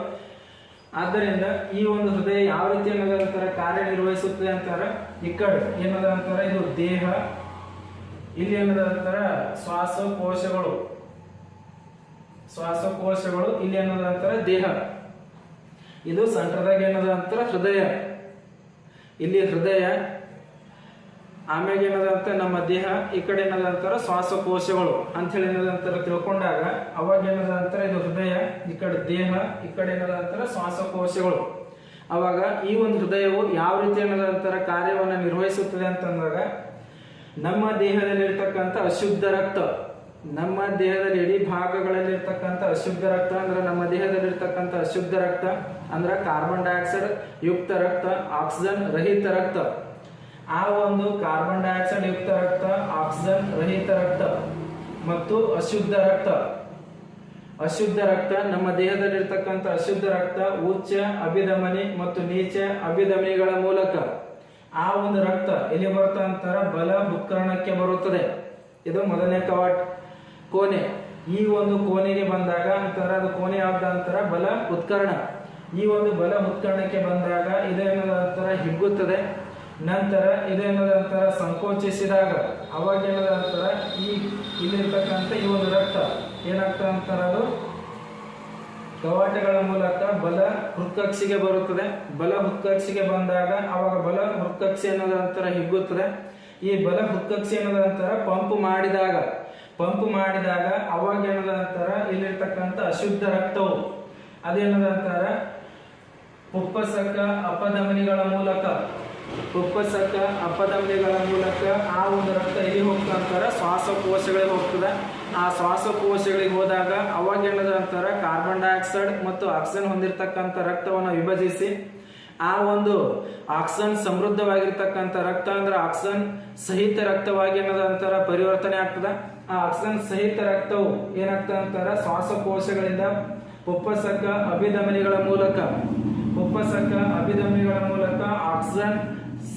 ಆದ್ದರಿಂದ ಈ ಒಂದು ಹೃದಯ ಯಾವ ರೀತಿ ಏನದ ಅಂತಾರ ಕಾರ್ಯನಿರ್ವಹಿಸುತ್ತದೆ ಅಂತಾರ ಈ ಕಡೆ ಏನದ ಅಂತಾರ ಇದು ದೇಹ, ಇಲ್ಲಿ ಏನದ ಅಂತಾರ ಶ್ವಾಸಕೋಶಗಳು, ಇಲ್ಲಿ ಏನದ ಅಂತಾರ ದೇಹ. ಇದು ಸೆಂಟರ್ದಾಗ ಏನದ ಅಂತಾರ ಹೃದಯ, ಇಲ್ಲಿ ಹೃದಯ. ಆಮೇಲೆ ಏನದ ಅಂತ ನಮ್ಮ ದೇಹ, ಈ ಕಡೆ ಏನದ ಅಂತಾರ ಶ್ವಾಸಕೋಶಗಳು ಅಂತ ಹೇಳಿ ಏನದ ಅಂತಾರ ತಿಳ್ಕೊಂಡಾಗ ಅವಾಗ ಏನದ ಅಂತಾರ ಇದು ಹೃದಯ, ಈ ಕಡೆ ದೇಹ, ಈ ಕಡೆ ಏನದ ಅಂತಾರ ಶ್ವಾಸಕೋಶಗಳು. ಅವಾಗ ಈ ಒಂದು ಹೃದಯವು ಯಾವ ರೀತಿ ಏನದ ಅಂತಾರ ಕಾರ್ಯವನ್ನ ನಿರ್ವಹಿಸುತ್ತದೆ ಅಂತಂದಾಗ ನಮ್ಮ ದೇಹದಲ್ಲಿ ಇರ್ತಕ್ಕಂಥ ಅಶುದ್ಧ ರಕ್ತ, ನಮ್ಮ ದೇಹದಲ್ಲಿ ಇಡೀ ಭಾಗಗಳಲ್ಲಿ ಇರ್ತಕ್ಕಂಥ ಅಶುದ್ಧ ರಕ್ತ ಅಂದ್ರೆ ನಮ್ಮ ದೇಹದಲ್ಲಿ ಇರ್ತಕ್ಕಂಥ ಅಶುದ್ಧ ರಕ್ತ ಅಂದ್ರೆ ಕಾರ್ಬನ್ ಡೈಆಕ್ಸೈಡ್ ಯುಕ್ತ ರಕ್ತ, ಆಕ್ಸಿಜನ್ ರಹಿತ ರಕ್ತ. ಆ ಒಂದು ಕಾರ್ಬನ್ ಡೈಆಕ್ಸೈಡ್ ಯುಕ್ತ ರಕ್ತ, ಆಕ್ಸಿಜನ್ ರಹಿತ ರಕ್ತ ಮತ್ತು ಅಶುದ್ಧ ರಕ್ತ ನಮ್ಮ ದೇಹದಲ್ಲಿ ಇರ್ತಕ್ಕಂಥ ಅಶುದ್ಧ ರಕ್ತ ಉಚ್ಚ ಅಭಿಧಮನಿ ಮತ್ತು ನೀಚ ಅಭಿಧಮನಿಗಳ ಮೂಲಕ ಆ ಒಂದು ರಕ್ತ ಎಲ್ಲಿ ಬರುತ್ತಾ ಅಂತಾರ ಬಲ ಉತ್ಕರ್ಣಕ್ಕೆ ಬರುತ್ತದೆ. ಇದು ಮೊದಲನೇ ಕೋಣೆ. ಈ ಒಂದು ಕೋಣೆಗೆ ಬಂದಾಗ ಅಂತಾರ ಅದು ಕೋಣೆ ಯಾವ್ದ ಅಂತಾರ ಬಲ ಉತ್ಕರ್ಣ. ಈ ಒಂದು ಬಲ ಉತ್ಕರ್ಣಕ್ಕೆ ಬಂದಾಗ ಇದೇನದ ಅಂತಾರ ಹಿಗ್ಗುತ್ತದೆ. ನಂತರ ಇದೇನದ ಅಂತಾರ ಸಂಕೋಚಿಸಿದಾಗ ಅವಾಗ ಏನದ ಅಂತಾರ ಇಲ್ಲಿರ್ತಕ್ಕಂಥ ಈ ಒಂದು ರಕ್ತ ಏನಾಗ್ತದೆ ಅಂತಾರ ಅದು ಕವಾಟಗಳ ಮೂಲಕ ಬಲ ಹೃತ್ಕಕ್ಷಿಗೆ ಬರುತ್ತದೆ. ಬಲ ಹೃತ್ಕಕ್ಷಿಗೆ ಬಂದಾಗ ಅವಾಗ ಬಲ ಹೃತ್ಕಕ್ಷಿ ಅನ್ನೋದ ಅಂತರ ಹಿಗ್ಗುತ್ತದೆ. ಈ ಬಲ ಹೃತ್ಕಕ್ಷಿ ಅನ್ನೋದ ಅಂತರ ಪಂಪ್ ಮಾಡಿದಾಗ ಅವಾಗ ಏನದ ಅಂತಾರ ಇಲ್ಲಿರ್ತಕ್ಕಂಥ ಅಶುದ್ಧ ರಕ್ತವು ಅದೇನದ ಅಂತಾರ ಪುಪ್ಪಸಕ ಅಪಧಮನಿಗಳ ಮೂಲಕ ಆ ಒಂದು ರಕ್ತ ಎಲ್ಲಿ ಹೋಗ್ತಾ ಅಂತಾರ ಶ್ವಾಸಕೋಶಗಳಿಗೆ ಹೋಗ್ತದೆ. ಆ ಶ್ವಾಸಕೋಶಗಳಿಗೆ ಹೋದಾಗ ಅವಾಗ ಏನದ ಅಂತಾರ ಕಾರ್ಬನ್ ಡೈಆಕ್ಸೈಡ್ ಮತ್ತು ಆಕ್ಸಿಜನ್ ಹೊಂದಿರತಕ್ಕಂಥ ರಕ್ತವನ್ನು ವಿಭಜಿಸಿ ಆ ಒಂದು ಆಕ್ಸಿಜನ್ ಸಮೃದ್ಧವಾಗಿರ್ತಕ್ಕಂಥ ರಕ್ತ ಅಂದ್ರೆ ಆಕ್ಸಿಜನ್ ಸಹಿತ ರಕ್ತವಾಗಿ ಏನದ ಅಂತಾರ ಪರಿವರ್ತನೆ ಆಗ್ತದೆ. ಆ ಆಕ್ಸಿಜನ್ ಸಹಿತ ರಕ್ತವು ಏನಾಗ್ತದೆ ಅಂತಾರ ಶ್ವಾಸಕೋಶಗಳಿಂದ ಪುಪ್ಪಸಕ ಅಭಿಧಮನಿಗಳ ಮೂಲಕ ಆಕ್ಸಿಜನ್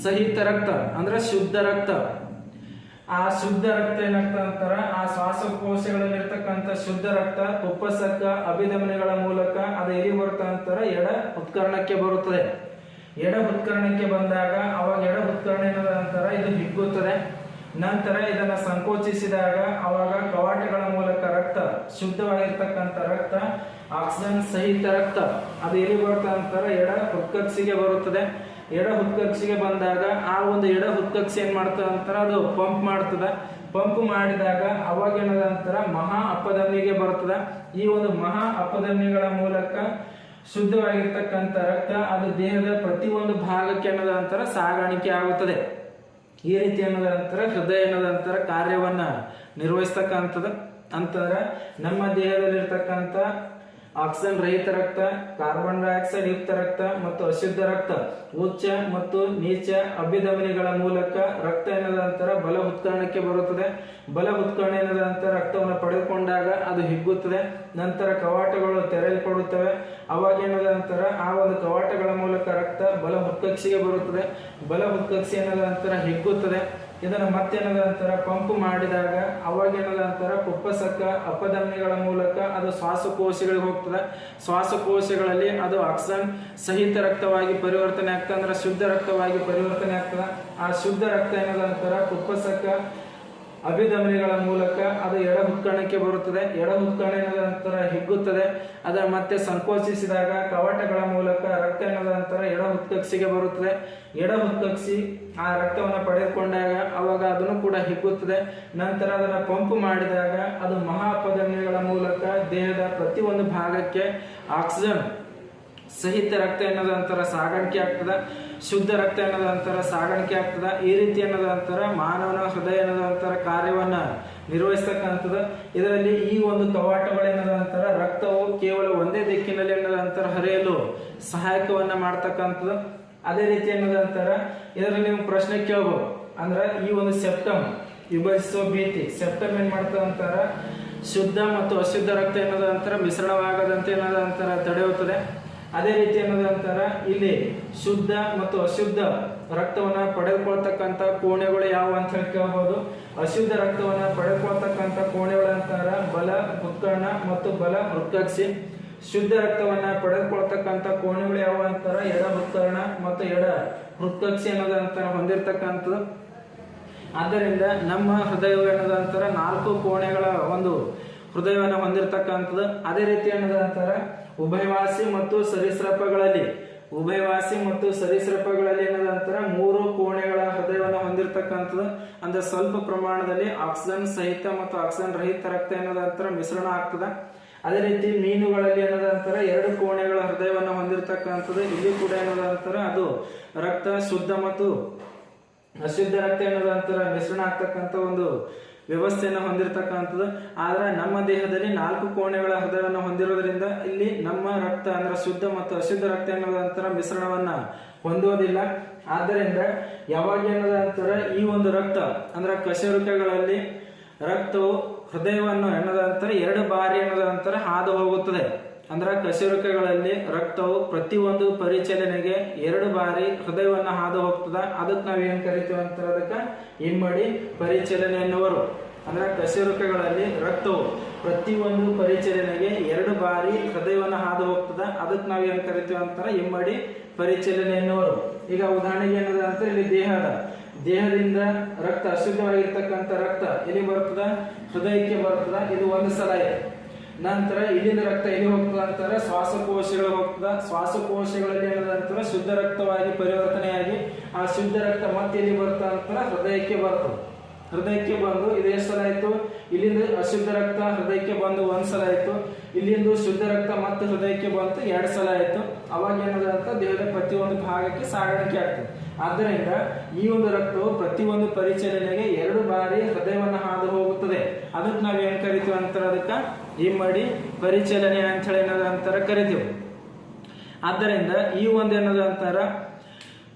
ಸಹಿತ ರಕ್ತ ಅಂದ್ರೆ ಶುದ್ಧ ರಕ್ತ, ಆ ಶುದ್ಧ ರಕ್ತ ಏನಾಗ್ತದೆ ಅಂತಾರ ಆ ಶ್ವಾಸಕೋಶಗಳಲ್ಲಿ ಇರ್ತಕ್ಕಂಥ ಶುದ್ಧ ರಕ್ತ ಪುಪ್ಪಸಕ ಅಭಿಧಮನಿಗಳ ಮೂಲಕ ಅದು ಎಲ್ಲಿ ಬರುತ್ತಾ ಅಂತಾರ ಎಡ ಉತ್ಕರ್ಣಕ್ಕೆ ಬರುತ್ತದೆ. ಎಡ ಉತ್ಕರ್ಣಕ್ಕೆ ಬಂದಾಗ ಅವಾಗ ಎಡ ಉತ್ಕರ್ಣ ಏನದ ಅಂತಾರ ಇದು ಹಿಗ್ಗುತ್ತದೆ. ನಂತರ ಇದನ್ನ ಸಂಕೋಚಿಸಿದಾಗ ಅವಾಗ ಕವಾಟಗಳ ಮೂಲಕ ರಕ್ತ ಶುದ್ಧವಾಗಿರ್ತಕ್ಕಂಥ ರಕ್ತ ಆಕ್ಸಿಜನ್ ಸಹಿತ ರಕ್ತ ಅದು ಎಲ್ಲಿ ಬರುತ್ತಾ ಅಂತಾರ ಎಡ ಹೃತ್ಕಕ್ಷಿಗೆ ಬರುತ್ತದೆ. ಎಡ ಹೃತ್ಕಕ್ಷಿಗೆ ಬಂದಾಗ ಆ ಒಂದು ಎಡ ಹೃತ್ಕಕ್ಷಿ ಏನ್ ಮಾಡ್ತದ ಅಂತಾರ ಅದು ಪಂಪ್ ಮಾಡಿದಾಗ ಅವಾಗ ಏನದ ಅಂತಾರ ಮಹಾ ಅಪಧಮನಿಗೆ ಬರುತ್ತದೆ. ಈ ಒಂದು ಮಹಾ ಅಪಧಮನಿಗಳ ಮೂಲಕ ಶುದ್ಧವಾಗಿರ್ತಕ್ಕಂಥ ರಕ್ತ ಅದು ದೇಹದ ಪ್ರತಿಯೊಂದು ಭಾಗಕ್ಕೆ ಅನ್ನೋದ ನಂತರ ಸಾಗಾಣಿಕೆ ಆಗುತ್ತದೆ. ಈ ರೀತಿ ಅನ್ನೋದ ನಂತರ ಹೃದಯ ಅನ್ನೋದ ನಂತರ ಕಾರ್ಯವನ್ನ ನಿರ್ವಹಿಸ್ತಕ್ಕಂಥದ್ದು. ಅಂತಂದ್ರೆ ನಮ್ಮ ದೇಹದಲ್ಲಿರ್ತಕ್ಕಂಥ ಆಕ್ಸಿಜನ್ ರಹಿತ ರಕ್ತ, ಕಾರ್ಬನ್ ಡೈಆಕ್ಸೈಡ್ ಯುಕ್ತ ರಕ್ತ ಮತ್ತು ಅಶುದ್ಧ ರಕ್ತ, ಉಚ್ಚ ಮತ್ತು ನೀಚ ಅಭಿಧಮನಿಗಳ ಮೂಲಕ ರಕ್ತ ಎನ್ನದ ನಂತರ ಬಲ ಉತ್ಕರ್ಣಕ್ಕೆ ಬರುತ್ತದೆ. ಬಲ ಉತ್ಕರ್ಣ ಎನ್ನದ ನಂತರ ರಕ್ತವನ್ನು ಪಡೆದುಕೊಂಡಾಗ ಅದು ಹಿಗ್ಗುತ್ತದೆ. ನಂತರ ಕವಾಟಗಳು ತೆರೆಯಲ್ಪಡುತ್ತವೆ. ಅವಾಗ ಎನ್ನದ ನಂತರ ಆ ಒಂದು ಕವಾಟಗಳ ಮೂಲಕ ರಕ್ತ ಬಲ ಉತ್ಕಕ್ಷಿಗೆ ಬರುತ್ತದೆ. ಬಲ ಉತ್ಕಕ್ಷಿ ಎನ್ನದ ನಂತರ ಹಿಗ್ಗುತ್ತದೆ. ಇದನ್ನು ಮತ್ತೆ ಎನ್ನದ ನಂತರ ಪಂಪ್ ಮಾಡಿದಾಗ ಅವಾಗ ಎನ್ನದ ನಂತರ ಕುಪ್ಪಸಕ್ಕ ಅಪಧಮನಿಗಳ ಮೂಲಕ ಅದು ಶ್ವಾಸಕೋಶಗಳಿಗೆ ಹೋಗ್ತದೆ. ಶ್ವಾಸಕೋಶಗಳಲ್ಲಿ ಅದು ಆಕ್ಸಿಜನ್ ಸಹಿತ ರಕ್ತವಾಗಿ ಪರಿವರ್ತನೆ ಆಗ್ತದೆ, ಅಂದ್ರೆ ಶುದ್ಧ ರಕ್ತವಾಗಿ ಪರಿವರ್ತನೆ ಆಗ್ತದೆ. ಆ ಶುದ್ಧ ರಕ್ತ ಎನ್ನದ ನಂತರ ಕುಪ್ಪಸಕ್ಕ ಅಭಿಧಮನಿಗಳ ಮೂಲಕ ಅದು ಎಡ ಉತ್ಕರ್ಣಕ್ಕೆ ಬರುತ್ತದೆ. ಎಡ ಉತ್ಕರ್ಣ ಎನ್ನದ ನಂತರ ಹಿಗ್ಗುತ್ತದೆ. ಅದರ ಮತ್ತೆ ಸಂಕೋಚಿಸಿದಾಗ ಕವಾಟಗಳ ಮೂಲಕ ರಕ್ತ ಎನ್ನದ ನಂತರ ಎಡ ಉತ್ಕಕ್ಷಿಗೆ ಬರುತ್ತದೆ. ಎಡ ಉತ್ಕಕ್ಷಿ ಆ ರಕ್ತವನ್ನು ಪಡೆದುಕೊಂಡಾಗ ಅವಾಗ ಅದನ್ನು ಕೂಡ ಹಿಗ್ಗುತ್ತದೆ. ನಂತರ ಅದನ್ನು ಪಂಪ್ ಮಾಡಿದಾಗ ಅದು ಮಹಾಪಧಮನಿಗಳ ಮೂಲಕ ದೇಹದ ಪ್ರತಿಯೊಂದು ಭಾಗಕ್ಕೆ ಆಕ್ಸಿಜನ್ ಸಹಿತ ರಕ್ತ ಎನ್ನದ ನಂತರ ಸಾಗಾಣಿಕೆ ಆಗ್ತದೆ. ಶುದ್ಧ ರಕ್ತ ಎನ್ನದ ನಂತರ ಸಾಗಾಣಿಕೆ ಆಗ್ತದೆ. ಈ ರೀತಿ ಎನ್ನದ ನಂತರ ಮಾನವನ ಹೃದಯ ಎನ್ನದ ನಂತರ ಕಾರ್ಯವನ್ನ ನಿರ್ವಹಿಸ್ತಕ್ಕಂಥದ್ದು. ಇದರಲ್ಲಿ ಈ ಒಂದು ಕವಾಟಗಳ ಎನ್ನದ ನಂತರ ರಕ್ತವು ಕೇವಲ ಒಂದೇ ದಿಕ್ಕಿನಲ್ಲಿ ಎನ್ನದ ನಂತರ ಹರಿಯಲು ಸಹಾಯಕವನ್ನ ಮಾಡ್ತಕ್ಕಂಥದ್ದು. ಅದೇ ರೀತಿ ಎನ್ನದ ನಂತರ ಇದರಲ್ಲಿ ನೀವು ಪ್ರಶ್ನೆ ಕೇಳಬಹುದು, ಅಂದ್ರೆ ಈ ಒಂದು ಸೆಪ್ಟಮ್ ವಿಭಜಿಸುವ ಭೀತಿ. ಸೆಪ್ಟಮ್ ಏನ್ ಮಾಡ್ತದೆ ಅಂತಾರ, ಶುದ್ಧ ಮತ್ತು ಅಶುದ್ಧ ರಕ್ತ ಎನ್ನದ ನಂತರ ಮಿಶ್ರಣವಾಗದಂತೆ ಎನ್ನದ ನಂತರ ತಡೆಯುತ್ತದೆ. ಅದೇ ರೀತಿ ಅನ್ನೋದ ನಂತರ ಇಲ್ಲಿ ಶುದ್ಧ ಮತ್ತು ಅಶುದ್ಧ ರಕ್ತವನ್ನ ಪಡೆದುಕೊಳ್ತಕ್ಕಂಥ ಕೋಣೆಗಳು ಯಾವ ಅಂತ ಹೇಳಿ ಕೇಳಬಹುದು. ಅಶುದ್ಧ ರಕ್ತವನ್ನ ಪಡೆದುಕೊಳ್ತಕ್ಕಂಥ ಕೋಣೆಗಳ ಅಂತಾರ ಬಲ ಉತ್ಕರ್ಣ ಮತ್ತು ಬಲ ಹೃತ್ಕಕ್ಷಿ. ಶುದ್ಧ ರಕ್ತವನ್ನ ಪಡೆದುಕೊಳ್ತಕ್ಕಂಥ ಕೋಣೆಗಳು ಯಾವ ಅಂತಾರ ಎಡ ಉತ್ಕರ್ಣ ಮತ್ತು ಎಡ ಹೃತ್ಕಕ್ಷಿ ಅನ್ನೋದಂತರ ಹೊಂದಿರತಕ್ಕಂಥದ್ದು. ಆದ್ದರಿಂದ ನಮ್ಮ ಹೃದಯ ಅನ್ನೋದ ನಂತರ 4 ಕೋಣೆಗಳ ಒಂದು ಹೃದಯವನ್ನು ಹೊಂದಿರತಕ್ಕಂಥದ್ದು. ಅದೇ ರೀತಿ ಅನ್ನೋದ ನಂತರ ಉಭಯವಾಸಿ ಮತ್ತು ಸರೀಸೃಪಗಳಲ್ಲಿ ಏನದ ನಂತರ 3 ಕೋಣೆಗಳ ಹೃದಯವನ್ನು ಹೊಂದಿರತಕ್ಕಂಥದ್ದು. ಅಂದ್ರೆ ಸ್ವಲ್ಪ ಪ್ರಮಾಣದಲ್ಲಿ ಆಕ್ಸಿಜನ್ ಸಹಿತ ಮತ್ತು ಆಕ್ಸಿಜನ್ ರಹಿತ ರಕ್ತ ಏನದ ನಂತರ ಮಿಶ್ರಣ ಆಗ್ತದೆ. ಅದೇ ರೀತಿ ಮೀನುಗಳಲ್ಲಿ ಏನದ ನಂತರ 2 ಕೋಣೆಗಳ ಹೃದಯವನ್ನು ಹೊಂದಿರತಕ್ಕಂಥದ್ದು. ಇಲ್ಲಿ ಕೂಡ ಏನದ ನಂತರ ಅದು ರಕ್ತ ಶುದ್ಧ ಮತ್ತು ಅಶುದ್ಧ ರಕ್ತ ಏನದ ನಂತರ ಮಿಶ್ರಣ ಆಗ್ತಕ್ಕಂಥ ಒಂದು ವ್ಯವಸ್ಥೆಯನ್ನು ಹೊಂದಿರತಕ್ಕಂಥದ್ದು. ಆದ್ರೆ ನಮ್ಮ ದೇಹದಲ್ಲಿ 4 ಕೋಣೆಗಳ ಹೃದಯವನ್ನು ಹೊಂದಿರೋದ್ರಿಂದ ಇಲ್ಲಿ ನಮ್ಮ ರಕ್ತ ಅಂದ್ರೆ ಶುದ್ಧ ಮತ್ತು ಅಶುದ್ಧ ರಕ್ತ ಎನ್ನುವ ನಂತರ ಮಿಶ್ರಣವನ್ನ ಹೊಂದೋದಿಲ್ಲ. ಆದ್ದರಿಂದ ಯಾವಾಗ ಏನದ ನಂತರ ಈ ಒಂದು ರಕ್ತ ಅಂದ್ರೆ ಕಶೇರುಕಗಳಲ್ಲಿ ರಕ್ತವು ಹೃದಯವನ್ನು ಎನ್ನದ ನಂತರ 2 ಬಾರಿ ಎನ್ನದ ನಂತರ ಹಾದು ಹೋಗುತ್ತದೆ. ಅಂದ್ರೆ ಕಶೇರುಕಗಳಲ್ಲಿ ರಕ್ತವು ಪ್ರತಿಯೊಂದು ಪರಿಚಲನೆಗೆ 2 ಬಾರಿ ಹೃದಯವನ್ನ ಹಾದು ಹೋಗ್ತದ. ಅದಕ್ಕೆ ನಾವ್ ಏನ್ ಕರಿತೀವಿ ಅಂತಾರೆ, ಅದಕ್ಕೆ ಇಮ್ಮಡಿ ಪರಿಚಲನೆ ಎನ್ನುವರು. ಅಂದ್ರೆ ಕಶೇರುಕಗಳಲ್ಲಿ ರಕ್ತವು ಪ್ರತಿಯೊಂದು ಪರಿಚಲನೆಗೆ 2 ಬಾರಿ ಹೃದಯವನ್ನ ಹಾದು ಹೋಗ್ತದ. ಅದಕ್ಕೆ ನಾವ್ ಏನ್ ಕರಿತೀವಿ ಅಂತಾರೆ ಇಮ್ಮಡಿ ಪರಿಚಲನೆ ಎನ್ನುವರು. ಈಗ ಉದಾಹರಣೆಗೆ ಏನದ ಅಂತ ಇಲ್ಲಿ ದೇಹದಿಂದ ರಕ್ತ ಅಶುದ್ಧವಾಗಿರ್ತಕ್ಕಂಥ ರಕ್ತ ಎಲ್ಲಿ ಬರ್ತದ, ಹೃದಯಕ್ಕೆ ಬರ್ತದ. ಇದು ಒಂದು ಸಲ ಇದೆ. ನಂತರ ಇಲ್ಲಿಂದ ರಕ್ತ ಎಲ್ಲಿ ಹೋಗ್ತದ ಅಂತಾರೆ ಶ್ವಾಸಕೋಶಗಳು ಹೋಗ್ತದ. ಶ್ವಾಸಕೋಶಗಳಲ್ಲಿ ಏನದ ನಂತರ ಶುದ್ಧ ರಕ್ತವಾಗಿ ಪರಿವರ್ತನೆಯಾಗಿ ಆ ಶುದ್ಧ ರಕ್ತ ಮತ್ತೆ ಎಲ್ಲಿ ಬರ್ತದ ಅಂತಾರೆ ಹೃದಯಕ್ಕೆ ಬರ್ತದೆ. ಹೃದಯಕ್ಕೆ ಬಂದು ಇದು ಎಷ್ಟು ಸಲ ಆಯ್ತು, ಇಲ್ಲಿಂದ ಅಶುದ್ಧ ರಕ್ತ ಹೃದಯಕ್ಕೆ ಬಂದು 1 ಸಲ ಆಯ್ತು. ಇಲ್ಲಿಂದ ಶುದ್ಧ ರಕ್ತ ಮತ್ತೆ ಹೃದಯಕ್ಕೆ ಬಂತು 2 ಸಲ ಆಯ್ತು. ಅವಾಗ ಏನದ ಅಂತ ದೇಹದ ಪ್ರತಿಯೊಂದು ಭಾಗಕ್ಕೆ ಸಾಗಾಣಿಕೆ ಆಗ್ತದೆ. ಆದ್ದರಿಂದ ಈ ಒಂದು ರಕ್ತವು ಪ್ರತಿಯೊಂದು ಪರಿಚಲನೆಗೆ 2 ಬಾರಿ ಹೃದಯವನ್ನು ಹಾದು ಹೋಗುತ್ತದೆ. ಅದಕ್ಕೆ ನಾವ್ ಏನ್ ಕರಿತೀವಿ ಅಂತಾರೆ, ಅದಕ್ಕೆ ಇಮ್ಮಡಿ ಪರಿಚಲನೆ ಅಂತ ಹೇಳಿ ಏನದ ಅಂತಾರ ಕರಿತೀವಿ. ಆದ್ದರಿಂದ ಈ ಒಂದು ಏನದ ಅಂತಾರ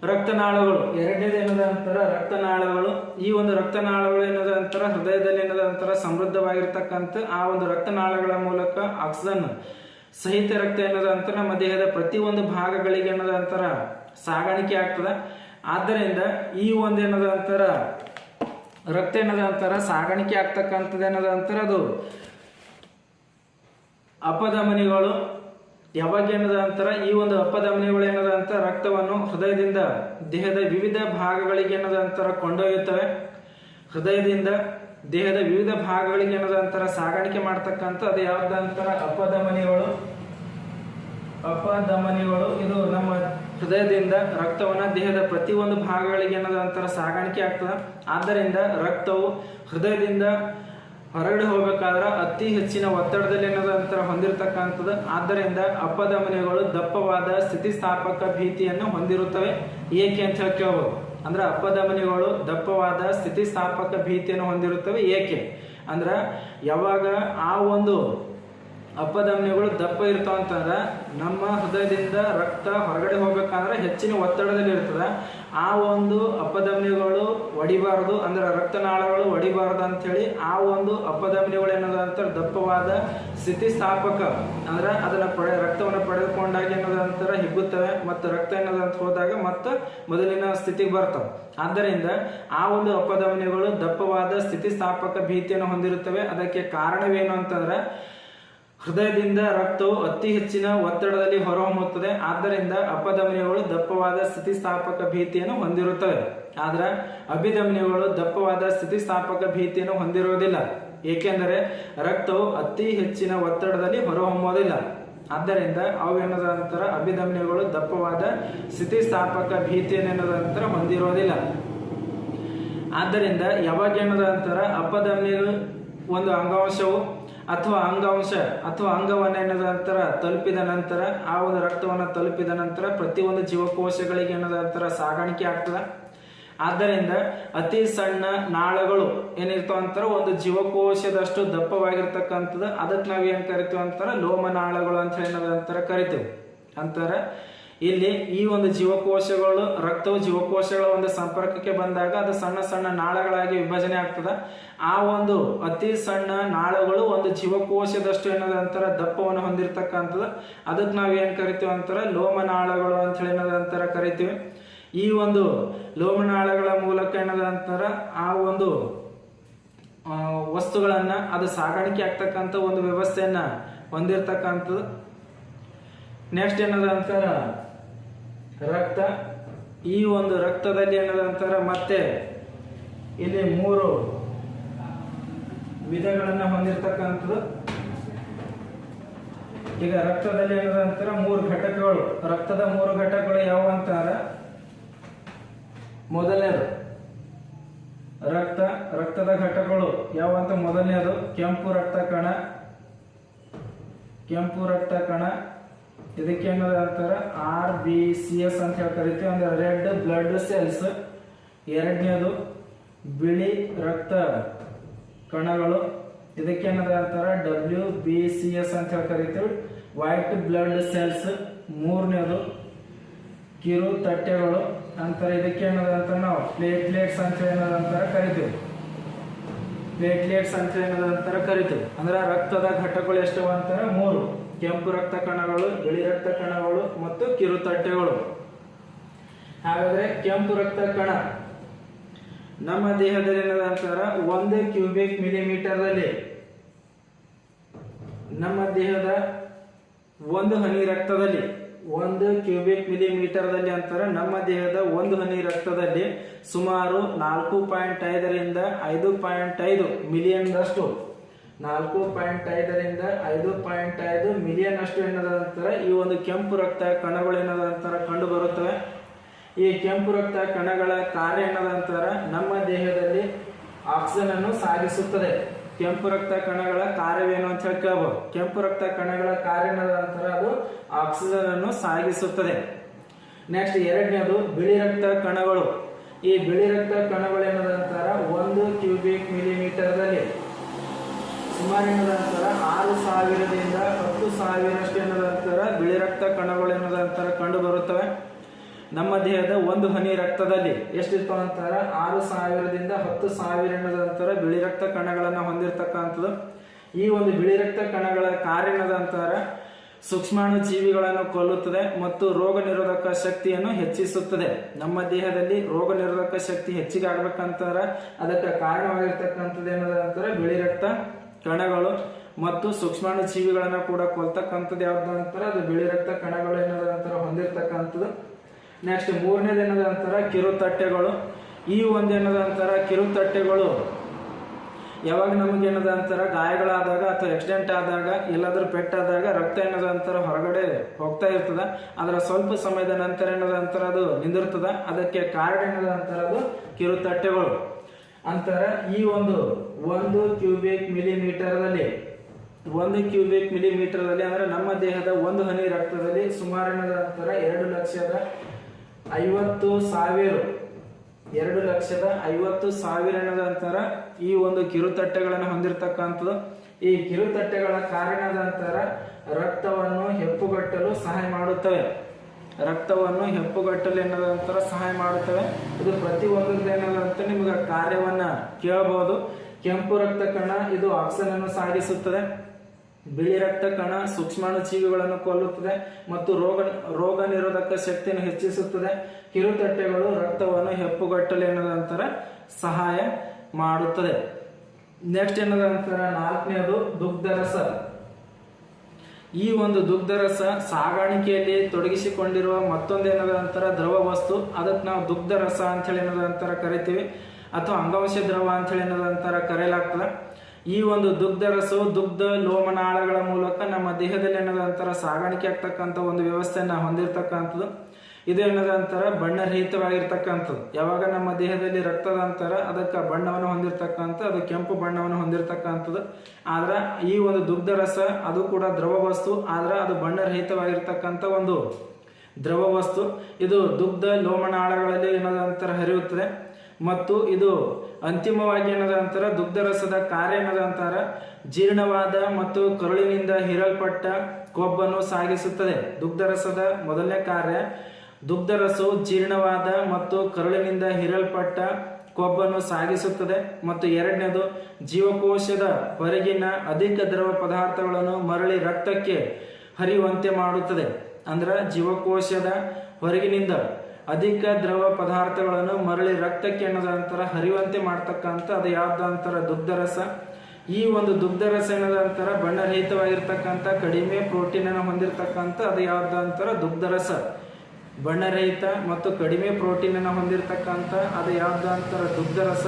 ರಕ್ತನಾಳಗಳು. ಎರಡನೇದು ಏನದ ಅಂತಾರ ರಕ್ತನಾಳಗಳು. ಈ ಒಂದು ರಕ್ತನಾಳಗಳು ಏನದ ಅಂತಾರ ಹೃದಯದಲ್ಲಿ ಏನದ ಅಂತಾರ ಸಮೃದ್ಧವಾಗಿರ್ತಕ್ಕಂಥ ಆ ಒಂದು ರಕ್ತನಾಳಗಳ ಮೂಲಕ ಆಕ್ಸಿಜನ್ ಸಹಿತ ರಕ್ತ ಏನದ ಅಂತಾರ ನಮ್ಮ ದೇಹದ ಪ್ರತಿಯೊಂದು ಭಾಗಗಳಿಗೆ ಏನದ ಅಂತಾರ ಸಾಗಾಣಿಕೆ ಆಗ್ತದ. ಆದ್ದರಿಂದ ಈ ಒಂದು ಏನದ ಅಂತಾರ ರಕ್ತ ಏನದ ಅಂತಾರ ಸಾಗಾಣಿಕೆ ಆಗ್ತಕ್ಕಂಥದ್ದು ಏನದ ಅಂತಾರ ಅದು ಅಪಧಮನಿಗಳು. ಯಾವಾಗ ಏನದ ಅಂತಾರ ಈ ಒಂದು ಅಪಧಮನಿಗಳು ಏನದ ಅಂತ ರಕ್ತವನ್ನು ಹೃದಯದಿಂದ ದೇಹದ ವಿವಿಧ ಭಾಗಗಳಿಗೆ ಏನದ ಅಂತಾರ ಕೊಂಡೊಯ್ಯುತ್ತವೆ. ಹೃದಯದಿಂದ ದೇಹದ ವಿವಿಧ ಭಾಗಗಳಿಗೆ ಏನದ ಅಂತಾರ ಸಾಗಾಣಿಕೆ ಮಾಡ್ತಕ್ಕಂಥ ಅದು ಯಾವ್ದ ಅಂತಾರ ಅಪಧಮನಿಗಳು. ಇದು ನಮ್ಮ ಹೃದಯದಿಂದ ರಕ್ತವನ್ನ ದೇಹದ ಪ್ರತಿಯೊಂದು ಭಾಗಗಳಿಗೆ ಏನದ ಅಂತಾರ ಸಾಗಾಣಿಕೆ ಆಗ್ತದೆ. ಆದ್ದರಿಂದ ರಕ್ತವು ಹೃದಯದಿಂದ ಹೊರಗಡೆ ಹೋಗಬೇಕಾದ್ರೆ ಅತಿ ಹೆಚ್ಚಿನ ಒತ್ತಡದಲ್ಲಿ ಏನದ ಅಂತರ ಹೊಂದಿರತಕ್ಕಂಥದ್ದು. ಆದ್ದರಿಂದ ಅಪಧಮನಿಗಳು ದಪ್ಪವಾದ ಸ್ಥಿತಿಸ್ಥಾಪಕ ಭೀತಿಯನ್ನು ಹೊಂದಿರುತ್ತವೆ. ಏಕೆ ಅಂತ ಹೇಳಿ ಕೇಳಬಹುದು. ಅಂದ್ರೆ ಅಪಧಮನಿಗಳು ದಪ್ಪವಾದ ಸ್ಥಿತಿಸ್ಥಾಪಕ ಭೀತಿಯನ್ನು ಹೊಂದಿರುತ್ತವೆ. ಏಕೆ ಅಂದ್ರ ಯಾವಾಗ ಆ ಒಂದು ಅಪಧಮನಿಗಳು ದಪ್ಪ ಇರ್ತಾವ ಅಂತಂದ್ರ ನಮ್ಮ ಹೃದಯದಿಂದ ರಕ್ತ ಹೊರಗಡೆ ಹೋಗ್ಬೇಕಂದ್ರೆ ಹೆಚ್ಚಿನ ಒತ್ತಡದಲ್ಲಿ ಇರ್ತದೆ. ಆ ಒಂದು ಅಪಧಮನಿಗಳು ಒಡಿಬಾರದು, ಅಂದ್ರೆ ರಕ್ತನಾಳಗಳು ಒಡಿಬಾರದು ಅಂತ ಹೇಳಿ ಆ ಒಂದು ಅಪಧಮನಿಗಳು ಏನದಂತ ದಪ್ಪವಾದ ಸ್ಥಿತಿಸ್ಥಾಪಕ ಅಂದ್ರೆ ಅದನ್ನ ರಕ್ತವನ್ನು ಪಡೆದುಕೊಂಡಾಗ ಏನದಂತರ ಹಿಗ್ಗುತ್ತವೆ ಮತ್ತು ರಕ್ತ ಏನದಂತ ಹೋದಾಗ ಮತ್ತೆ ಮೊದಲಿನ ಸ್ಥಿತಿಗೆ ಬರ್ತವೆ. ಆದ್ದರಿಂದ ಆ ಒಂದು ಅಪಧಮನಿಗಳು ದಪ್ಪವಾದ ಸ್ಥಿತಿಸ್ಥಾಪಕ ಭೀತಿಯನ್ನು ಹೊಂದಿರುತ್ತವೆ. ಅದಕ್ಕೆ ಕಾರಣವೇನು ಅಂತಂದ್ರೆ ಹೃದಯದಿಂದ ರಕ್ತವು ಅತಿ ಹೆಚ್ಚಿನ ಒತ್ತಡದಲ್ಲಿ ಹೊರಹೊಮ್ಮುತ್ತದೆ. ಆದ್ದರಿಂದ ಅಪಧಮನಿಗಳು ದಪ್ಪವಾದ ಸ್ಥಿತಿಸ್ಥಾಪಕ ಭೀತಿಯನ್ನು ಹೊಂದಿರುತ್ತವೆ. ಆದ್ರೆ ಅಭಿಧಮನಿಗಳು ದಪ್ಪವಾದ ಸ್ಥಿತಿಸ್ಥಾಪಕ ಭೀತಿಯನ್ನು ಹೊಂದಿರುವುದಿಲ್ಲ. ಏಕೆಂದರೆ ರಕ್ತವು ಅತಿ ಹೆಚ್ಚಿನ ಒತ್ತಡದಲ್ಲಿ ಹೊರಹೊಮ್ಮೋದಿಲ್ಲ. ಆದ್ದರಿಂದ ಅವು ಏನದಂತರ ಅಭಿಧಮನಿಗಳು ದಪ್ಪವಾದ ಸ್ಥಿತಿಸ್ಥಾಪಕ ಭೀತಿಯನ್ನು ಹೊಂದಿರೋದಿಲ್ಲ. ಆದ್ದರಿಂದ ಯಾವಾಗ ಏನದಂತರ ಅಪಧಮನಿಗಳು ಒಂದು ಅಂಗಾಂಶವು ಅಥವಾ ಅಂಗವನ್ನ ತಲುಪಿದ ನಂತರ ಆ ಒಂದು ರಕ್ತವನ್ನು ತಲುಪಿದ ನಂತರ ಪ್ರತಿಯೊಂದು ಜೀವಕೋಶಗಳಿಗೆ ಏನದಂತರ ಸಾಗಾಣಿಕೆ ಆಗ್ತದ. ಆದ್ದರಿಂದ ಅತಿ ಸಣ್ಣ ನಾಳಗಳು ಏನಿರ್ತಾವ ಅಂತಾರ ಒಂದು ಜೀವಕೋಶದಷ್ಟು ದಪ್ಪವಾಗಿರ್ತಕ್ಕಂಥದ್ದು. ಅದಕ್ಕೆ ನಾವ್ ಏನ್ ಕರಿತೀವಿ ಅಂತಾರ ಲೋಮನಾಳಗಳು ಅಂತ ಹೇಳಿ ಏನದಂತರ ಕರಿತೀವಿ ಅಂತಾರ. ಇಲ್ಲಿ ಈ ಒಂದು ಜೀವಕೋಶಗಳು ರಕ್ತವು ಜೀವಕೋಶಗಳ ಒಂದು ಸಂಪರ್ಕಕ್ಕೆ ಬಂದಾಗ ಅದು ಸಣ್ಣ ಸಣ್ಣ ನಾಳಗಳಾಗಿ ವಿಭಜನೆ ಆಗ್ತದ. ಆ ಒಂದು ಅತಿ ಸಣ್ಣ ನಾಳಗಳು ಒಂದು ಜೀವಕೋಶದಷ್ಟು ಏನದಂತರ ದಪ್ಪವನ್ನು ಹೊಂದಿರತಕ್ಕಂಥದ್ದು. ಅದಕ್ಕೆ ನಾವ್ ಏನ್ ಕರಿತೀವಿ ಅಂತಾರ ಲೋಮನಾಳಗಳು ಅಂತ ಹೇಳಿ ಏನದಂತರ ಕರಿತೀವಿ. ಈ ಒಂದು ಲೋಮನಾಳಗಳ ಮೂಲಕ ಏನದಂತರ ಆ ಒಂದು ವಸ್ತುಗಳನ್ನ ಅದು ಸಾಗಾಣಿಕೆ ಆಗ್ತಕ್ಕಂಥ ಒಂದು ವ್ಯವಸ್ಥೆಯನ್ನ ಹೊಂದಿರತಕ್ಕಂಥದ್ದು. ನೆಕ್ಸ್ಟ್ ಏನದಂತರ ರಕ್ತ. ಈ ಒಂದು ರಕ್ತದಲ್ಲಿ ಏನದಂತರ ಮತ್ತೆ ಇಲ್ಲಿ 3 ವಿಧಗಳನ್ನ ಹೊಂದಿರತಕ್ಕಂಥದ್ದು. ಈಗ ರಕ್ತದಲ್ಲಿ ಏನದಂತರ 3 ಘಟಕಗಳು. ರಕ್ತದ 3 ಘಟಕಗಳು ಯಾವ ಅಂತಾರ ಮೊದಲನೇದು ರಕ್ತದ ಘಟಕಗಳು ಯಾವಂತ ಮೊದಲನೇದು ಕೆಂಪು ರಕ್ತ ಕಣ. ಇದಕ್ಕೆ ಏನಂತಾರ RBCS ಅಂತ ಹೇಳಿ ಕರಿತೀವಿ, ಅಂದ್ರೆ ರೆಡ್ ಬ್ಲಡ್ ಸೆಲ್ಸ್. ಎರಡನೇದು ಬಿಳಿ ರಕ್ತ ಕಣಗಳು. ಇದಕ್ಕೆ ಏನಂತಾರ WBCS ಅಂತ ಹೇಳಿ ಕರಿತೀವಿ, ವೈಟ್ ಬ್ಲಡ್ ಸೆಲ್ಸ್. ಮೂರನೇದು ಕಿರು ತಟ್ಟೆಗಳು ಅಂತಾರೆ. ಇದಕ್ಕೆ ಏನದಂತ ನಾವು ಪ್ಲೇಟ್ಲೆಟ್ಸ್ ಅಂತ ಏನದಂತಾರ ಕರಿತೀವಿ. ಅಂದ್ರೆ ರಕ್ತದ ಘಟಕಗಳು ಎಷ್ಟು ಅಂತಾರೆ 3: ಕೆಂಪು ರಕ್ತ ಕಣಗಳು, ಬಿಳಿ ರಕ್ತ ಕಣಗಳು ಮತ್ತು ಕಿರುತಟ್ಟೆಗಳು. ಹಾಗಾದ್ರೆ ಕೆಂಪು ರಕ್ತ ಕಣ ನಮ್ಮ ದೇಹದಲ್ಲಿ ಏನದಂತಾರ 1 ಕ್ಯೂಬಿಕ್ ಮಿಲಿಮೀಟರ್ದಲ್ಲಿ ನಮ್ಮ ದೇಹದ 1 ಹನಿ ರಕ್ತದಲ್ಲಿ 1 ಕ್ಯೂಬಿಕ್ ಮಿಲಿಮೀಟರ್ದಲ್ಲಿ ಅಂತಾರೆ ನಮ್ಮ ದೇಹದ 1 ಹನಿ ರಕ್ತದಲ್ಲಿ ಸುಮಾರು 4.5 ರಿಂದ 5.5 ಮಿಲಿಯನ್ ದಷ್ಟು 4.5 ರಿಂದ 5.5 ಮಿಲಿಯನ್ ಅಷ್ಟು ಏನದಂತಾರೆ ಈ ಒಂದು ಕೆಂಪು ರಕ್ತ ಕಣಗಳು ಏನದಂತಾರ ಕಂಡು ಬರುತ್ತವೆ. ಈ ಕೆಂಪು ರಕ್ತ ಕಣಗಳ ಕಾರ್ಯ ಏನದಂತಾರ ನಮ್ಮ ದೇಹದಲ್ಲಿ ಆಕ್ಸಿಜನ್ ಅನ್ನು ಸಾಗಿಸುತ್ತದೆ. ಕೆಂಪು ರಕ್ತ ಕಣಗಳ ಕಾರ್ಯವೇನು ಅಂತ ಹೇಳಿ ಕೇಳಬಹುದು. ಕೆಂಪು ರಕ್ತ ಕಣಗಳ ಕಾರ್ಯ ಏನದಂತಾರ ಅದು ಆಕ್ಸಿಜನ್ ಅನ್ನು ಸಾಗಿಸುತ್ತದೆ. ನೆಕ್ಸ್ಟ್ ಎರಡನೇದು ಬಿಳಿ ರಕ್ತ ಕಣಗಳು. ಈ ಬಿಳಿ ರಕ್ತ ಕಣಗಳು ಏನದಂತಾರ 1 ಕ್ಯೂಬಿಕ್ ಮಿಲಿಮೀಟರ್ದಲ್ಲಿ ಸುಮಾರು ಏನದಂತಾರ 6,000 ದಿಂದ 10,000 ಅಷ್ಟು ಏನದಂತಾರ ಬಿಳಿ ರಕ್ತ ಕಣಗಳು ಏನದಂತಾರ ಕಂಡು ಬರುತ್ತವೆ. ನಮ್ಮ ದೇಹದ 1 ಹನಿ ರಕ್ತದಲ್ಲಿ ಎಷ್ಟಿರ್ತಾವ ಅಂತಾರ 6,000 ದಿಂದ 10,000 ಏನದಂತಾರ ಬಿಳಿ ರಕ್ತ ಕಣಗಳನ್ನ ಹೊಂದಿರತಕ್ಕಂಥದ್ದು. ಈ ಒಂದು ಬಿಳಿ ರಕ್ತ ಕಣಗಳ ಕಾರ್ಯ ಏನದಂತಾರ ಸೂಕ್ಷ್ಮಾಣು ಜೀವಿಗಳನ್ನು ಕೊಲ್ಲುತ್ತದೆ ಮತ್ತು ರೋಗ ನಿರೋಧಕ ಶಕ್ತಿಯನ್ನು ಹೆಚ್ಚಿಸುತ್ತದೆ. ನಮ್ಮ ದೇಹದಲ್ಲಿ ರೋಗ ನಿರೋಧಕ ಶಕ್ತಿ ಹೆಚ್ಚಿಗೆ ಆಗ್ಬೇಕಂತಾರ ಅದಕ್ಕೆ ಕಾರಣವಾಗಿರ್ತಕ್ಕಂಥದ್ದು ಏನದಂತಾರ ಬಿಳಿ ರಕ್ತ ಕಣಗಳು ಮತ್ತು ಸೂಕ್ಷ್ಮಾಣು ಜೀವಿಗಳನ್ನ ಕೂಡ ಕೊಲ್ತಕ್ಕಂಥದ್ದು ಯಾವ್ದು ಅಂತಾರ ಅದು ಬಿಳಿ ರಕ್ತ ಕಣಗಳು ಏನದಂತಾರ ಹೊಂದಿರತಕ್ಕಂಥದ್ದು. ನೆಕ್ಸ್ಟ್ ಮೂರನೇದು ಏನದಂತಾರ ಕಿರುತಟ್ಟೆಗಳು. ಈ ಒಂದು ಏನದಂತಾರ ಕಿರುತಟ್ಟೆಗಳು ಯಾವಾಗ ನಮಗೆ ಏನದಂತಾರ ಗಾಯಗಳಾದಾಗ ಅಥವಾ ಆಕ್ಸಿಡೆಂಟ್ ಆದಾಗ ಎಲ್ಲಾದ್ರೂ ಪೆಟ್ಟಾದಾಗ ರಕ್ತ ಏನದಂತಾರ ಹೊರಗಡೆ ಹೋಗ್ತಾ ಇರ್ತದ. ಅದರ ಸ್ವಲ್ಪ ಸಮಯದ ನಂತರ ಏನದಂತಾರ ಅದು ನಿಂದಿರ್ತದ. ಅದಕ್ಕೆ ಕಾರಣ ಏನದಂತಾರ ಅದು ಕಿರುತಟ್ಟೆಗಳು ಅಂತಾರ. ಈ ಒಂದು 1 ಕ್ಯೂಬಿಕ್ ಮಿಲಿಮೀಟರ್ದಲ್ಲಿ 1 ಕ್ಯೂಬಿಕ್ ಮಿಲಿಮೀಟರ್ದಲ್ಲಿ ಅಂದ್ರೆ ನಮ್ಮ ದೇಹದ ಒಂದು ಹನಿ ರಕ್ತದಲ್ಲಿ ಸುಮಾರು ಏನದಂತರ 2,50,000 ಏನದಂತರ ಈ ಒಂದು ಕಿರುತಟ್ಟೆಗಳನ್ನು ಹೊಂದಿರತಕ್ಕಂಥದ್ದು. ಈ ಕಿರುತಟ್ಟೆಗಳ ಕಾರಣದಂತರ ರಕ್ತವನ್ನು ಹೆಪ್ಪುಗಟ್ಟಲು ಸಹಾಯ ಮಾಡುತ್ತವೆ. ಏನದಂತರ ಸಹಾಯ ಮಾಡುತ್ತವೆ. ಇದು ಪ್ರತಿ ಒಂದರದ್ದು ಏನದಂತ ನಿಮಗೆ ಕಾರ್ಯವನ್ನ ಕೇಳಬಹುದು. ಕೆಂಪು ರಕ್ತ ಕಣ ಇದು ಆಕ್ಸಿಜನ್ ಅನ್ನು ಸಾಗಿಸುತ್ತದೆ. ಬಿಳಿ ರಕ್ತ ಕಣ ಸೂಕ್ಷ್ಮಾಣು ಜೀವಿಗಳನ್ನು ಕೊಲ್ಲುತ್ತದೆ ಮತ್ತು ರೋಗ ನಿರೋಧಕ ಶಕ್ತಿಯನ್ನು ಹೆಚ್ಚಿಸುತ್ತದೆ. ಕಿರುತಟ್ಟೆಗಳು ರಕ್ತವನ್ನು ಹೆಪ್ಪುಗಟ್ಟಲು ಏನದಂತರ ಸಹಾಯ ಮಾಡುತ್ತದೆ. ನೆಕ್ಸ್ಟ್ ಏನದಂತರ 4ನೇದು ದುಗ್ಧರಸ. ಈ ಒಂದು ದುಗ್ಧರಸ ಸಾಗಾಣಿಕೆಯಲ್ಲಿ ತೊಡಗಿಸಿಕೊಂಡಿರುವ ಮತ್ತೊಂದು ಏನದಂತರ ದ್ರವ ವಸ್ತು. ಅದಕ್ಕೆ ನಾವು ದುಗ್ಧರಸ ಅಂತ ಹೇಳಿ ಏನದಂತರ ಕರಿತೀವಿ ಅಥವಾ ಅಂಗಾಂಶ ದ್ರವ ಅಂತ ಹೇಳಿ ಏನದಂತರ ಕರೆಯಲಾಗ್ತದೆ. ಈ ಒಂದು ದುಗ್ಧರಸವು ದುಗ್ಧ ಲೋಮನಾಳಗಳ ಮೂಲಕ ನಮ್ಮ ದೇಹದಲ್ಲಿ ಏನದಂತರ ಸಾಗಾಣಿಕೆ ಆಗ್ತಕ್ಕಂಥ ಒಂದು ವ್ಯವಸ್ಥೆಯನ್ನ ಹೊಂದಿರತಕ್ಕಂಥದ್ದು. ಇದು ಏನದಂತರ ಬಣ್ಣರಹಿತವಾಗಿರ್ತಕ್ಕಂಥದ್ದು. ಯಾವಾಗ ನಮ್ಮ ದೇಹದಲ್ಲಿ ರಕ್ತದ ಅಂತರ ಅದಕ್ಕೆ ಬಣ್ಣವನ್ನು ಹೊಂದಿರತಕ್ಕಂಥ ಅದು ಕೆಂಪು ಬಣ್ಣವನ್ನು ಹೊಂದಿರತಕ್ಕಂಥದ್ದು. ಆದ್ರೆ ಈ ಒಂದು ದುಗ್ಧರಸ ಅದು ಕೂಡ ದ್ರವ ವಸ್ತು, ಆದ್ರೆ ಅದು ಬಣ್ಣರಹಿತವಾಗಿರ್ತಕ್ಕಂಥ ಒಂದು ದ್ರವ ವಸ್ತು. ಇದು ದುಗ್ಧ ಲೋಮನಾಳಗಳಲ್ಲಿ ಏನದಂತರ ಹರಿಯುತ್ತದೆ ಮತ್ತು ಇದು ಅಂತಿಮವಾಗಿ ಏನದಂತರ ದುಗ್ಧರಸದ ಕಾರ್ಯ ಏನದಂತರ ಜೀರ್ಣವಾದ ಮತ್ತು ಕರುಳಿನಿಂದ ಹೀರಲ್ಪಟ್ಟ ಕೊಬ್ಬನ್ನು ಸಾಗಿಸುತ್ತದೆ. ದುಗ್ಧರಸದ ಮೊದಲನೇ ಕಾರ್ಯ ದುಗ್ಧರಸವು ಜೀರ್ಣವಾದ ಮತ್ತು ಕರುಳಿನಿಂದ ಹೀರಲ್ಪಟ್ಟ ಕೊಬ್ಬನ್ನು ಸಾಗಿಸುತ್ತದೆ ಮತ್ತು ಎರಡನೇದು ಜೀವಕೋಶದ ಹೊರಗಿನ ಅಧಿಕ ದ್ರವ ಪದಾರ್ಥಗಳನ್ನು ಮರಳಿ ರಕ್ತಕ್ಕೆ ಹರಿಯುವಂತೆ ಮಾಡುತ್ತದೆ. ಅಂದ್ರೆ ಜೀವಕೋಶದ ಹೊರಗಿನಿಂದ ಅಧಿಕ ದ್ರವ ಪದಾರ್ಥಗಳನ್ನು ಮರಳಿ ರಕ್ತಕ್ಕೆ ಏನದಂತರ ಹರಿಯುವಂತೆ ಮಾಡ್ತಕ್ಕಂಥ ಅದು ಯಾವ್ದಂತರ ದುಗ್ಧರಸ. ಈ ಒಂದು ದುಗ್ಧರಸ ಏನದಂತರ ಬಣ್ಣರಹಿತವಾಗಿರ್ತಕ್ಕಂಥ ಕಡಿಮೆ ಪ್ರೋಟೀನ್ ಅನ್ನು ಹೊಂದಿರತಕ್ಕಂಥ ಅದು ಯಾವ್ದಂತರ ದುಗ್ಧರಸ. ಬಣ್ಣರಹಿತ ಮತ್ತು ಕಡಿಮೆ ಪ್ರೋಟೀನ್ ಅನ್ನು ಹೊಂದಿರತಕ್ಕಂಥ ಅದು ಯಾವ್ದಂತರ ದುಗ್ಧರಸ.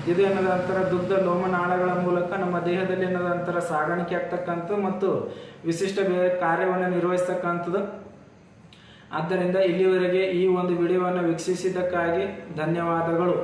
ಇದು ಏನದಂತರ ದುಗ್ಧ ಲೋಮನಾಳಗಳ ಮೂಲಕ ನಮ್ಮ ದೇಹದಲ್ಲಿ ಏನದಂತರ ಸಾಗಾಣಿಕೆ ಆಗ್ತಕ್ಕಂಥ ಮತ್ತು ವಿಶಿಷ್ಟ ಕಾರ್ಯವನ್ನು ನಿರ್ವಹಿಸ್ತಕ್ಕಂಥದ್ದು. ಆದ್ದರಿಂದ ಇಲ್ಲಿವರೆಗೆ ಈ ಒಂದು ವಿಡಿಯೋವನ್ನು ವೀಕ್ಷಿಸಿದ್ದಕ್ಕಾಗಿ ಧನ್ಯವಾದಗಳು.